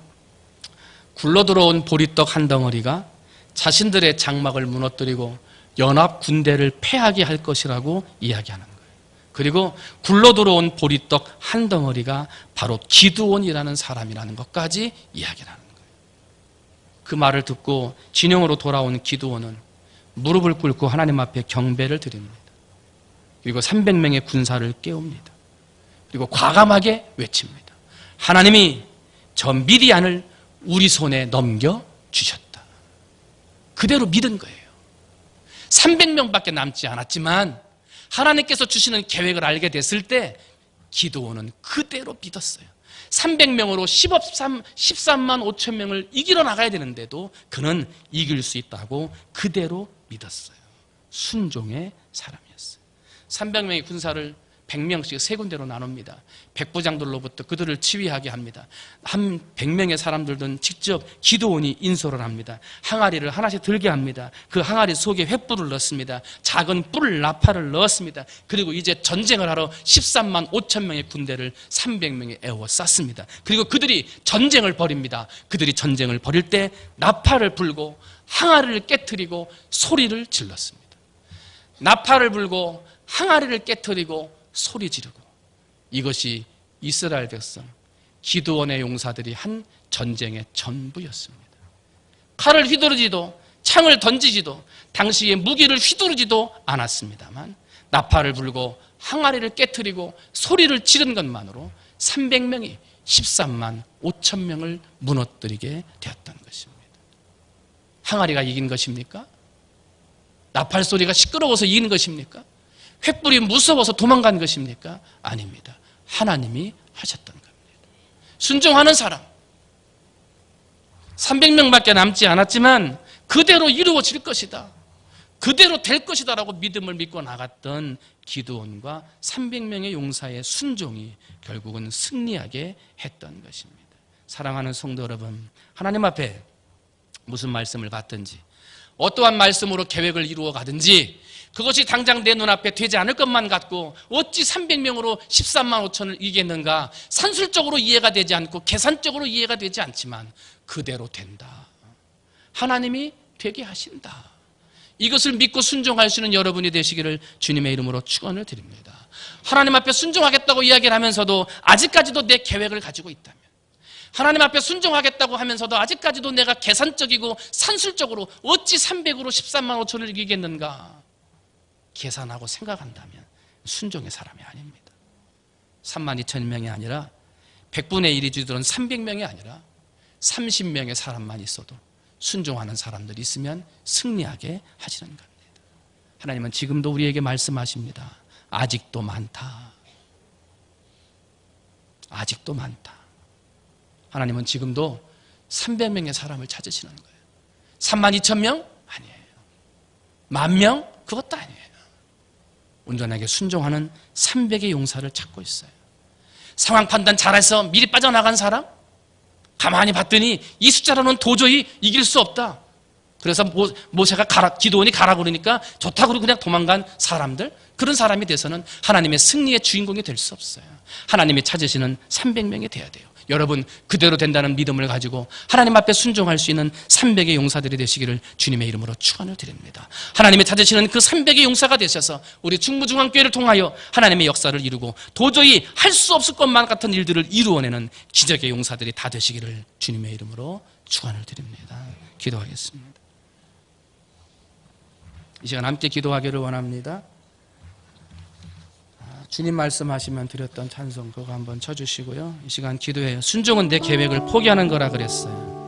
굴러들어온 보리떡 한 덩어리가 자신들의 장막을 무너뜨리고 연합 군대를 패하게 할 것이라고 이야기하는 거예요. 그리고 굴러들어온 보리떡 한 덩어리가 바로 기드온이라는 사람이라는 것까지 이야기를 하는 거예요. 그 말을 듣고 진영으로 돌아온 기드온은 무릎을 꿇고 하나님 앞에 경배를 드립니다. 그리고 300명의 군사를 깨웁니다. 그리고 과감하게 외칩니다. 하나님이 저 미디안을 우리 손에 넘겨주셨다. 그대로 믿은 거예요. 300명밖에 남지 않았지만 하나님께서 주시는 계획을 알게 됐을 때 기드온은 그대로 믿었어요. 300명으로 13만 5천 명을 이기러 나가야 되는데도 그는 이길 수 있다고 그대로 믿었어요. 순종의 사람이었어요. 300명의 군사를 100명씩 세 군데로 나눕니다. 백부장들로부터 그들을 지휘하게 합니다. 한 100명의 사람들은 직접 기드온이 인솔을 합니다. 항아리를 하나씩 들게 합니다. 그 항아리 속에 횃불을 넣습니다. 작은 뿔 나팔을 넣었습니다. 그리고 이제 전쟁을 하러 13만 5천 명의 군대를 300명에 에워쌌습니다. 그리고 그들이 전쟁을 벌입니다. 그들이 전쟁을 벌일 때 나팔을 불고 항아리를 깨트리고 소리를 질렀습니다. 나팔을 불고 항아리를 깨트리고 소리 지르고, 이것이 이스라엘 백성 기드온의 용사들이 한 전쟁의 전부였습니다. 칼을 휘두르지도 창을 던지지도 당시에 무기를 휘두르지도 않았습니다만 나팔을 불고 항아리를 깨트리고 소리를 지른 것만으로 300명이 13만 5천 명을 무너뜨리게 되었던 것입니다. 항아리가 이긴 것입니까? 나팔 소리가 시끄러워서 이긴 것입니까? 횃불이 무서워서 도망간 것입니까? 아닙니다. 하나님이 하셨던 겁니다. 순종하는 사람 300명밖에 남지 않았지만 그대로 이루어질 것이다, 그대로 될 것이다 라고 믿음을 믿고 나갔던 기드온과 300명의 용사의 순종이 결국은 승리하게 했던 것입니다. 사랑하는 성도 여러분, 하나님 앞에 무슨 말씀을 받든지 어떠한 말씀으로 계획을 이루어 가든지 그것이 당장 내 눈앞에 되지 않을 것만 같고 어찌 300명으로 13만 5천을 이기겠는가, 산술적으로 이해가 되지 않고 계산적으로 이해가 되지 않지만 그대로 된다, 하나님이 되게 하신다, 이것을 믿고 순종할 수 있는 여러분이 되시기를 주님의 이름으로 축원을 드립니다. 하나님 앞에 순종하겠다고 이야기를 하면서도 아직까지도 내 계획을 가지고 있다면, 하나님 앞에 순종하겠다고 하면서도 아직까지도 내가 계산적이고 산술적으로 어찌 300으로 13만 5천을 이기겠는가 계산하고 생각한다면 순종의 사람이 아닙니다. 3만 2천 명이 아니라 100분의 1이 주들은 300명이 아니라 30명의 사람만 있어도 순종하는 사람들이 있으면 승리하게 하시는 겁니다. 하나님은 지금도 우리에게 말씀하십니다. 아직도 많다. 아직도 많다. 하나님은 지금도 300명의 사람을 찾으시는 거예요. 3만 2천 명? 아니에요. 10,000명? 그것도 아니에요. 온전하게 순종하는 300의 용사를 찾고 있어요. 상황 판단 잘해서 미리 빠져나간 사람? 가만히 봤더니 이 숫자로는 도저히 이길 수 없다. 그래서 모세가 기드온이 가라 그러니까 좋다고 그러고 그냥 도망간 사람들, 그런 사람이 돼서는 하나님의 승리의 주인공이 될 수 없어요. 하나님이 찾으시는 300명이 돼야 돼요. 여러분, 그대로 된다는 믿음을 가지고 하나님 앞에 순종할 수 있는 300의 용사들이 되시기를 주님의 이름으로 축원을 드립니다. 하나님이 찾으시는 그 300의 용사가 되셔서 우리 충무중앙교회를 통하여 하나님의 역사를 이루고 도저히 할 수 없을 것만 같은 일들을 이루어내는 기적의 용사들이 다 되시기를 주님의 이름으로 축원을 드립니다. 기도하겠습니다. 이 시간 함께 기도하기를 원합니다. 주님 말씀하시면 드렸던 찬송 그거 한번 쳐주시고요. 이 시간 기도해요. 순종은 내 계획을 포기하는 거라 그랬어요.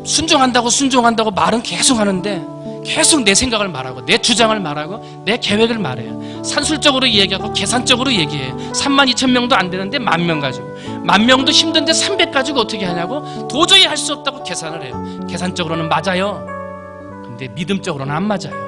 순종한다고 말은 계속 하는데 계속 내 생각을 말하고 내 주장을 말하고 내 계획을 말해요. 산술적으로 얘기하고 계산적으로 얘기해요. 32,000명도 안 되는데 10,000명 가지고, 10,000명도 힘든데 300 가지고 어떻게 하냐고 도저히 할 수 없다고 계산을 해요. 계산적으로는 맞아요. 근데 믿음적으로는 안 맞아요.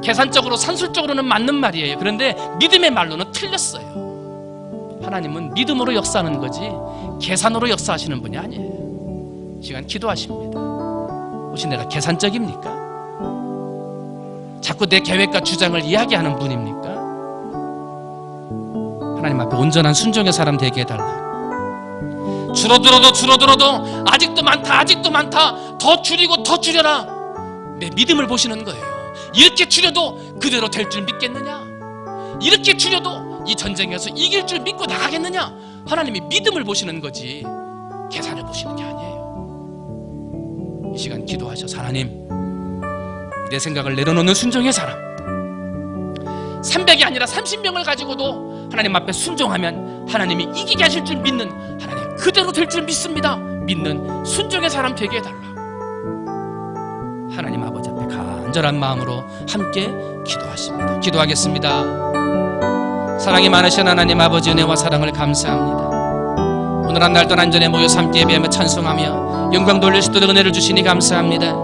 계산적으로 산술적으로는 맞는 말이에요. 그런데 믿음의 말로는 틀렸어요. 하나님은 믿음으로 역사하는 거지 계산으로 역사하시는 분이 아니에요. 시간 기도하십니다. 혹시 내가 계산적입니까? 자꾸 내 계획과 주장을 이야기하는 분입니까? 하나님 앞에 온전한 순종의 사람 되게 해달라. 줄어들어도 아직도 많다 더 줄이고 더 줄여라. 내 믿음을 보시는 거예요. 이렇게 줄여도 그대로 될 줄 믿겠느냐? 이렇게 줄여도 이 전쟁에서 이길 줄 믿고 나가겠느냐? 하나님이 믿음을 보시는 거지 계산을 보시는 게 아니에요. 이 시간 기도하셔서 하나님, 내 생각을 내려놓는 순종의 사람, 300이 아니라 30명을 가지고도 하나님 앞에 순종하면 하나님이 이기게 하실 줄 믿는, 하나님 그대로 될 줄 믿습니다 믿는 순종의 사람 되게 해달라. 하나님 아버지 앞에 간절한 마음으로 함께 기도하십니다. 기도하겠습니다. 사랑이 많으신 하나님 아버지, 은혜와 사랑을 감사합니다. 오늘 한 날도 안전에 모여서 함께 예배하며 찬송하며 영광 돌릴 수 있도록 은혜를 주시니 감사합니다.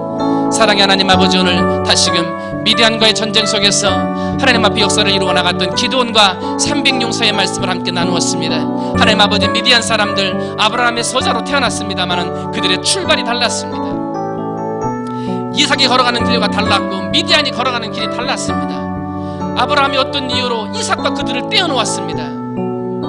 사랑의 하나님 아버지, 오늘 다시금 미디안과의 전쟁 속에서 하나님 앞에 역사를 이루어 나갔던 기드온과 300용사의 말씀을 함께 나누었습니다. 하나님 아버지, 미디안 사람들 아브라함의 서자로 태어났습니다마는 그들의 출발이 달랐습니다. 이삭이 걸어가는 길과 달랐고 미디안이 걸어가는 길이 달랐습니다. 아브라함이 어떤 이유로 이삭과 그들을 떼어놓았습니다.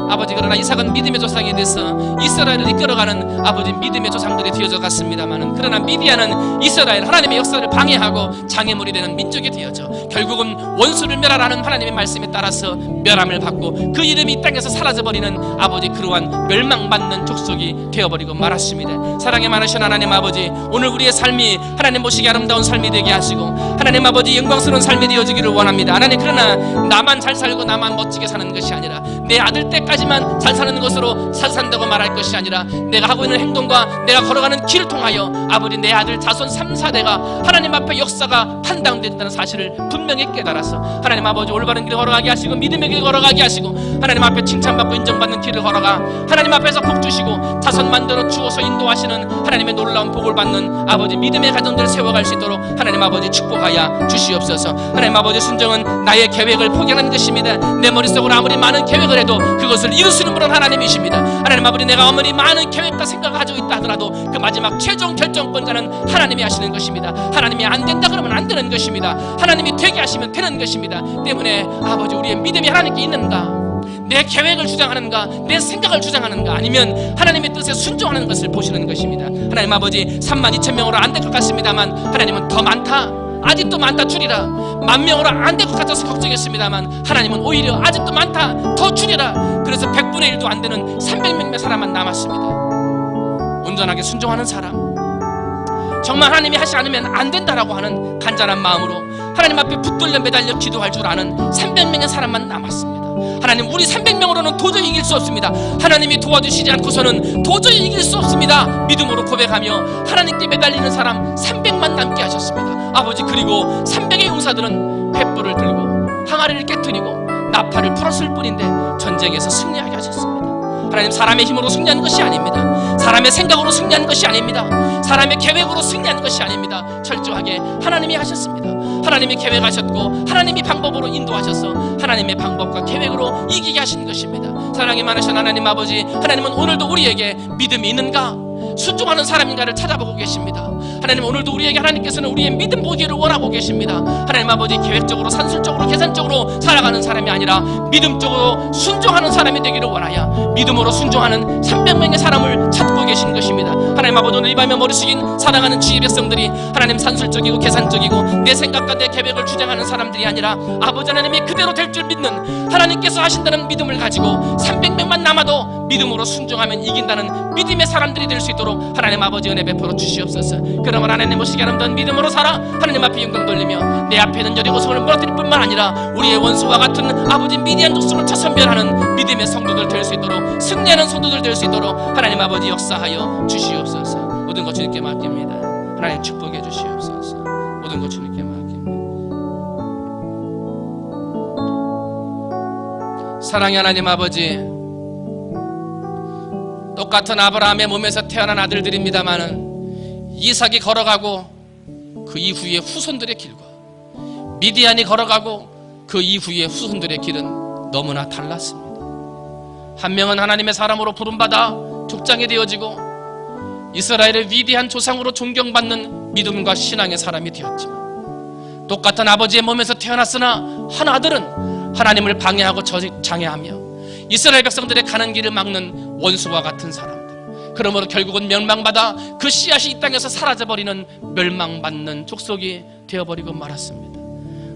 아버지, 그러나 이삭은 믿음의 조상이 돼서 이스라엘을 이끌어가는 아버지 믿음의 조상들이 되어져 갔습니다마는, 그러나 미디안은 이스라엘 하나님의 역사를 방해하고 장애물이 되는 민족이 되어져 결국은 원수를 멸하라는 하나님의 말씀에 따라서 멸함을 받고 그 이름이 이 땅에서 사라져버리는 아버지 그러한 멸망받는 족속이 되어버리고 말았습니다. 사랑에 많으신 하나님 아버지, 오늘 우리의 삶이 하나님 보시기 아름다운 삶이 되게 하시고 하나님 아버지 영광스러운 삶이 되어지기를 원합니다. 하나님, 그러나 나만 잘 살고 나만 멋지게 사는 것이 아니라 내 아들 때까지만 잘 사는 것으로 잘 산다고 말할 것이 아니라 내가 하고 있는 행동과 내가 걸어가는 길을 통하여 아버지 내 아들 자손 3, 4대가 하나님 앞에 역사가 판단된다는 사실을 분명히 깨달아서 하나님 아버지 올바른 길을 걸어가게 하시고 믿음의 길을 걸어가게 하시고 하나님 앞에 칭찬받고 인정받는 길을 걸어가 하나님 앞에서 복 주시고 자손 만들어 주어서 인도하시는 하나님의 놀라운 복을 받는 아버지 믿음의 가정들을 세워갈 수 있도록 하나님 아버지 축복하여 주시옵소서. 하나님 아버지, 순종은 나의 계획을 포기하는 것입니다. 내 머릿속으로 아무리 많은 계획을 해도 그것을 이루시는 분은 하나님이십니다. 하나님 아버지, 내가 아무리 많은 계획과 생각을 가지고 있다 하더라도 그 마지막 최종 결정권자는 하나님이 하시는 것입니다. 하나님이 안 된다 그러면 안 되는 것입니다. 하나님이 되게 하시면 되는 것입니다. 때문에 아버지, 우리의 믿음이 하나님께 있는가, 내 계획을 주장하는가, 내 생각을 주장하는가, 아니면 하나님의 뜻에 순종하는 것을 보시는 것입니다. 하나님 아버지, 32,000명으로 안 될 것 같습니다만 하나님은 더 많다, 아직도 많다 줄이라. 10,000명으로 안 될 것 같아서 걱정했습니다만 하나님은 오히려 아직도 많다, 더 줄이라. 그래서 100분의 1도 안 되는 300명의 사람만 남았습니다. 온전하게 순종하는 사람, 정말 하나님이 하시지 않으면 안 된다라고 하는 간절한 마음으로 하나님 앞에 붙들려 매달려 기도할 줄 아는 300명의 사람만 남았습니다. 하나님, 우리 300명으로는 도저히 이길 수 없습니다. 하나님이 도와주시지 않고서는 도저히 이길 수 없습니다. 믿음으로 고백하며 하나님께 매달리는 사람 300만 남게 하셨습니다. 아버지, 그리고 300의 용사들은 횃불을 들고 항아리를 깨뜨리고 나팔을 불었을 뿐인데 전쟁에서 승리하게 하셨습니다. 하나님, 사람의 힘으로 승리하는 것이 아닙니다. 사람의 생각으로 승리하는 것이 아닙니다. 사람의 계획으로 승리하는 것이 아닙니다. 철저하게 하나님이 하셨습니다. 하나님이 계획하셨고 하나님이 방법으로 인도하셔서 하나님의 방법과 계획으로 이기게 하신 것입니다. 사랑이 많으신 하나님 아버지, 하나님은 오늘도 우리에게 믿음이 있는가, 순종하는 사람인가를 찾아보고 계십니다. 하나님, 오늘도 우리에게 하나님께서는 우리의 믿음 보기를 원하고 계십니다. 하나님 아버지, 계획적으로 산술적으로 계산적으로 살아가는 사람이 아니라 믿음적으로 순종하는 사람이 되기를 원하여 믿음으로 순종하는 300명의 사람을 찾고 계신 것입니다. 하나님 아버지, 오늘 이 밤에 머리 숙인 살아가는 주의 백성들이 하나님 산술적이고 계산적이고 내 생각과 내 계획을 주장하는 사람들이 아니라 아버지 하나님이 그대로 될 줄 믿는, 하나님께서 하신다는 믿음을 가지고 300명만 남아도 믿음으로 순종하면 이긴다는 믿음의 사람들이 될 수 있도록 하나님 아버지 은혜 베풀어 주시옵소서. 그러면 하나님 오시기 아름다운 믿음으로 살아 하나님 앞에 영광 돌리며 내 앞에 있는 여리고성을 무너뜨릴 뿐만 아니라 우리의 원수와 같은 아버지 미디안 족속을 처선별하는 믿음의 성도들 될 수 있도록, 승리하는 성도들 될 수 있도록 하나님 아버지 역사하여 주시옵소서. 모든 것 주님께 맡깁니다. 하나님 축복해 주시옵소서. 모든 것 주님께 맡깁니다. 사랑의 하나님 아버지, 똑같은 아브라함의 몸에서 태어난 아들들입니다마는 이삭이 걸어가고 그 이후의 후손들의 길과 미디안이 걸어가고 그 이후의 후손들의 길은 너무나 달랐습니다. 한 명은 하나님의 사람으로 부름받아 족장이 되어지고 이스라엘의 위대한 조상으로 존경받는 믿음과 신앙의 사람이 되었지만, 똑같은 아버지의 몸에서 태어났으나 한 아들은 하나님을 방해하고 장애하며 이스라엘 백성들의 가는 길을 막는 원수와 같은 사람들, 그러므로 결국은 멸망받아 그 씨앗이 이 땅에서 사라져버리는 멸망받는 족속이 되어버리고 말았습니다.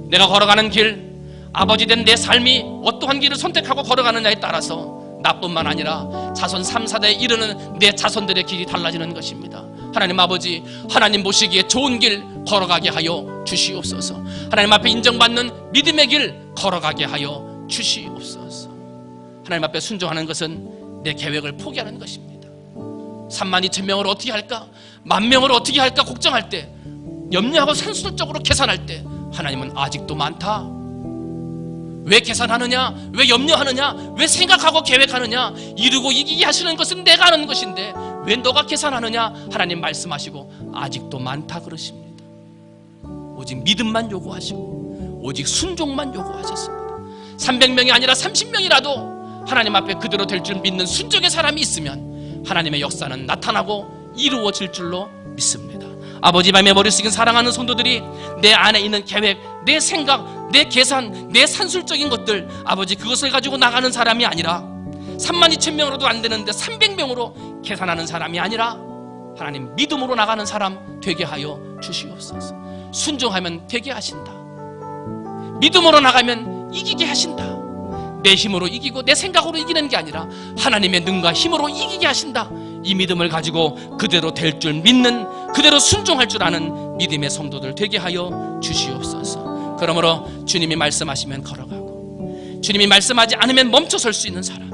내가 걸어가는 길, 아버지 된 내 삶이 어떠한 길을 선택하고 걸어가느냐에 따라서 나뿐만 아니라 자손 3, 4대에 이르는 내 자손들의 길이 달라지는 것입니다. 하나님 아버지, 하나님 보시기에 좋은 길 걸어가게 하여 주시옵소서. 하나님 앞에 인정받는 믿음의 길 걸어가게 하여 주시옵소서. 하나님 앞에 순종하는 것은 내 계획을 포기하는 것입니다. 32,000명을 어떻게 할까, 10,000명을 어떻게 할까 걱정할 때, 염려하고 산술적으로 계산할 때 하나님은 아직도 많다. 왜 계산하느냐, 왜 염려하느냐, 왜 생각하고 계획하느냐, 이루고 이기게 하시는 것은 내가 하는 것인데 왜 너가 계산하느냐, 하나님 말씀하시고 아직도 많다 그러십니다. 오직 믿음만 요구하시고 오직 순종만 요구하셨습니다. 300명이 아니라 30명이라도 하나님 앞에 그대로 될 줄 믿는 순종의 사람이 있으면 하나님의 역사는 나타나고 이루어질 줄로 믿습니다. 아버지, 밤에 머리 숙인 사랑하는 성도들이 내 안에 있는 계획, 내 생각, 내 계산, 내 산술적인 것들, 아버지 그것을 가지고 나가는 사람이 아니라 32,000명으로도 안 되는데 300명으로 계산하는 사람이 아니라 하나님 믿음으로 나가는 사람 되게 하여 주시옵소서. 순종하면 되게 하신다. 믿음으로 나가면 이기게 하신다. 내 힘으로 이기고 내 생각으로 이기는 게 아니라 하나님의 능과 힘으로 이기게 하신다. 이 믿음을 가지고 그대로 될 줄 믿는, 그대로 순종할 줄 아는 믿음의 성도들 되게 하여 주시옵소서. 그러므로 주님이 말씀하시면 걸어가고 주님이 말씀하지 않으면 멈춰설 수 있는 사람,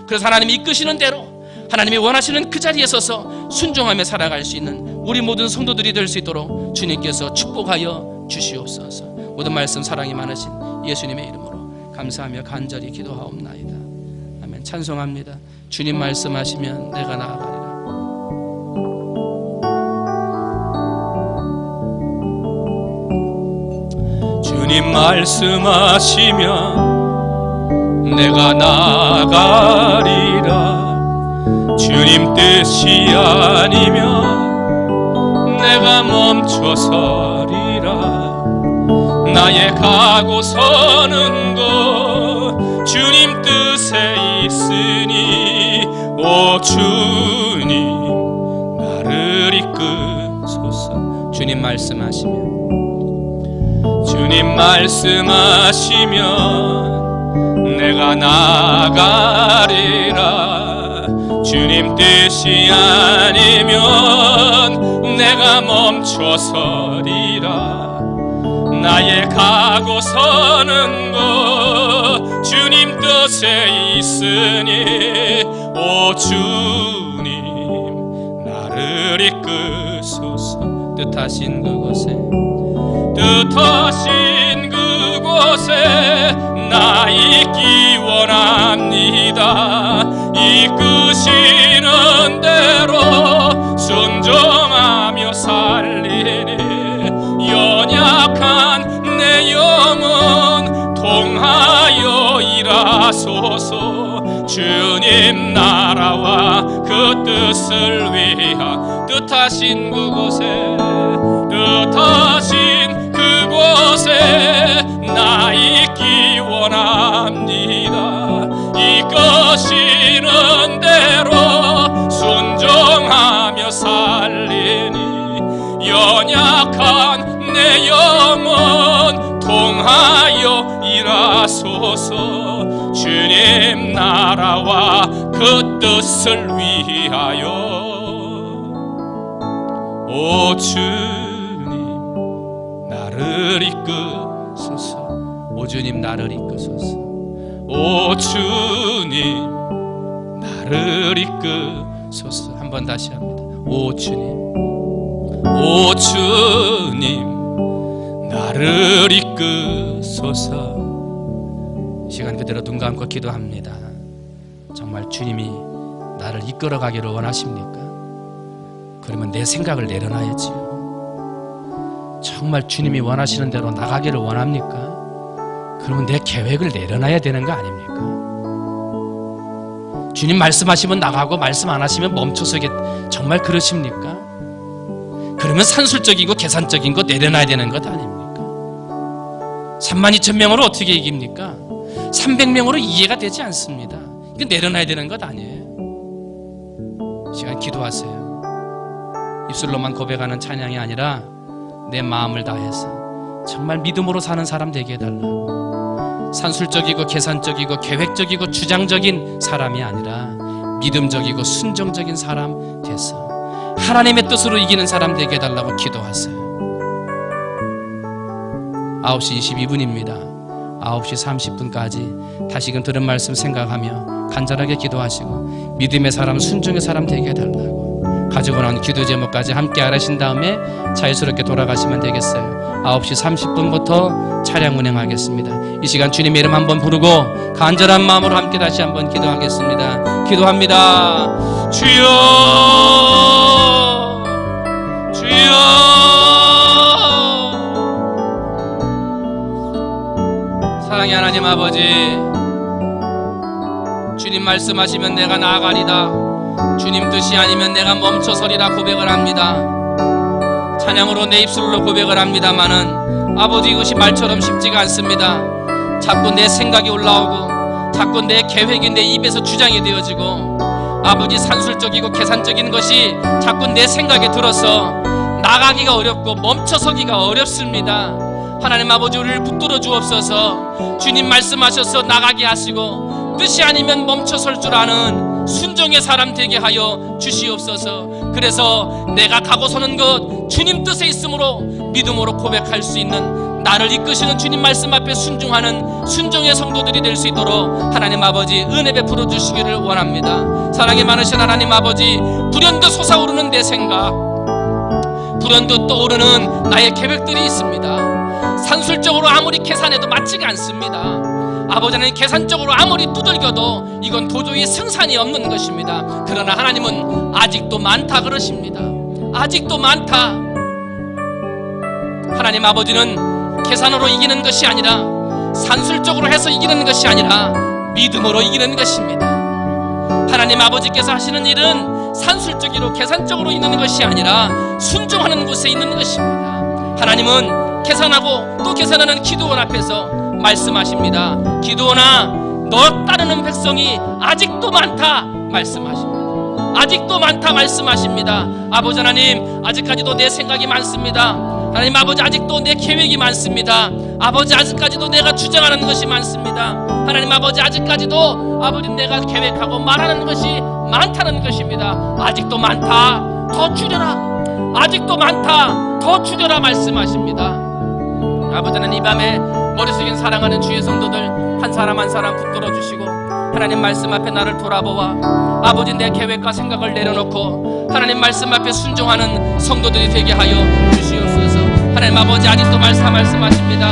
그래서 하나님이 이끄시는 대로 하나님이 원하시는 그 자리에 서서 순종하며 살아갈 수 있는 우리 모든 성도들이 될 수 있도록 주님께서 축복하여 주시옵소서. 모든 말씀 사랑이 많으신 예수님의 이름으로 감사하며 간절히 기도하옵나이다. 아멘. 찬송합니다. 주님 말씀하시면 내가 나아가리라. 주님 말씀하시면 내가 나아가리라. 주님 뜻이 아니면 내가 멈춰서리라. 나의 가고 서는 것 주님 뜻에 있으니 오 주님 나를 이끄소서. 주님 말씀하시면 내가 나아가리라. 주님 뜻이 아니면 내가 멈춰서리라. 나의 가고 서는 것 주님 뜻에 있으니 오 주님 나를 이끄소서. 뜻하신 그곳에 나 있기 원합니다. 이끄시는 대로 연약한 내 영혼 통하여 일하소서. 주님 나라와 그 뜻을 위하 뜻하신 그곳에 나 있기 원합니다. 이끄시는 대로 순종하며 살리니 연약한 내 영혼 통하여 일하소서. 주님 나라와 그 뜻을 위하여. 오 주님 나를 이끄소서. 오 주님 나를 이끄소서. 오 주님 나를 이끄소서. 한번 다시 합니다. 오 주님 나를 이끄소서. 시간 그대로 눈 감고 기도합니다. 정말 주님이 나를 이끌어 가기를 원하십니까? 그러면 내 생각을 내려놔야지요. 정말 주님이 원하시는 대로 나가기를 원합니까? 그러면 내 계획을 내려놔야 되는 거 아닙니까? 주님 말씀하시면 나가고 말씀 안 하시면 멈춰서 정말 그러십니까? 그러면 산술적이고 계산적인 거 내려놔야 되는 것 아닙니까? 32,000명으로 어떻게 이깁니까? 300명으로 이해가 되지 않습니다. 이거 내려놔야 되는 것 아니에요. 시간 기도하세요. 입술로만 고백하는 찬양이 아니라 내 마음을 다해서 정말 믿음으로 사는 사람 되게 해달라고. 산술적이고 계산적이고 계획적이고 주장적인 사람이 아니라 믿음적이고 순종적인 사람 돼서 하나님의 뜻으로 이기는 사람 되게 해달라고 기도하세요. 9시 22분입니다 9시 30분까지 다시금 들은 말씀 생각하며 간절하게 기도하시고 믿음의 사람, 순종의 사람 되게 해달라고 가지고 나온 기도 제목까지 함께 알으신 다음에 자유스럽게 돌아가시면 되겠어요. 9시 30분부터 차량 운행하겠습니다. 이 시간 주님의 이름 한번 부르고 간절한 마음으로 함께 다시 한번 기도하겠습니다. 기도합니다. 주여 주여. 사랑의 하나님 아버지, 주님 말씀하시면 내가 나아가리다. 주님 뜻이 아니면 내가 멈춰서리라 고백을 합니다. 찬양으로 내 입술로 고백을 합니다마는 아버지, 이것이 말처럼 쉽지가 않습니다. 자꾸 내 생각이 올라오고 자꾸 내 계획이 내 입에서 주장이 되어지고 아버지, 산술적이고 계산적인 것이 자꾸 내 생각에 들어서 나가기가 어렵고 멈춰서기가 어렵습니다. 하나님 아버지, 우리를 붙들어 주옵소서. 주님 말씀하셔서 나가게 하시고 뜻이 아니면 멈춰설 줄 아는 순종의 사람 되게 하여 주시옵소서. 그래서 내가 가고서는 것 주님 뜻에 있으므로 믿음으로 고백할 수 있는, 나를 이끄시는 주님 말씀 앞에 순종하는 순종의 성도들이 될 수 있도록 하나님 아버지 은혜 베풀어 주시기를 원합니다. 사랑이 많으신 하나님 아버지, 불현듯 솟아오르는 내 생각, 불현듯 떠오르는 나의 계획들이 있습니다. 산술적으로 아무리 계산해도 맞지가 않습니다. 아버지는 계산적으로 아무리 두들겨도 이건 도저히 승산이 없는 것입니다. 그러나 하나님은 아직도 많다 그러십니다. 아직도 많다. 하나님 아버지는 계산으로 이기는 것이 아니라, 산술적으로 해서 이기는 것이 아니라 믿음으로 이기는 것입니다. 하나님 아버지께서 하시는 일은 산술적으로 계산적으로 있는 것이 아니라 순종하는 곳에 있는 것입니다. 하나님은 계산하고 또 계산하는 기드온 앞에서 말씀하십니다. 기드온아, 너 따르는 백성이 아직도 많다 말씀하십니다. 아직도 많다 말씀하십니다. 아버지 하나님, 아직까지도 내 생각이 많습니다. 하나님 아버지, 아직도 내 계획이 많습니다. 아버지, 아직까지도 내가 주장하는 것이 많습니다. 하나님 아버지, 아직까지도 아버지 내가 계획하고 말하는 것이 많다는 것입니다. 아직도 많다, 더 줄여라. 아직도 많다, 더 줄여라 말씀하십니다. 아버지는 이 밤에 머릿속엔 사랑하는 주의 성도들 한 사람 한 사람 붙들어 주시고 하나님 말씀 앞에 나를 돌아보아 아버지 내 계획과 생각을 내려놓고 하나님 말씀 앞에 순종하는 성도들이 되게 하여 주시옵소서. 하나님 아버지, 아직도 말씀하십니다.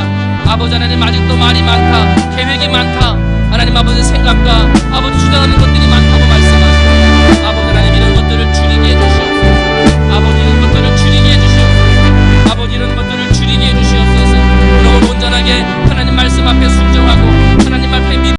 아버지 하나님, 아직도 말이 많다, 계획이 많다, 하나님 아버지 생각과 아버지 주장하는 것들이 많다고 말씀하십니다. 아버지 하나님, 이런 것들을 줄이게 해주시옵소서.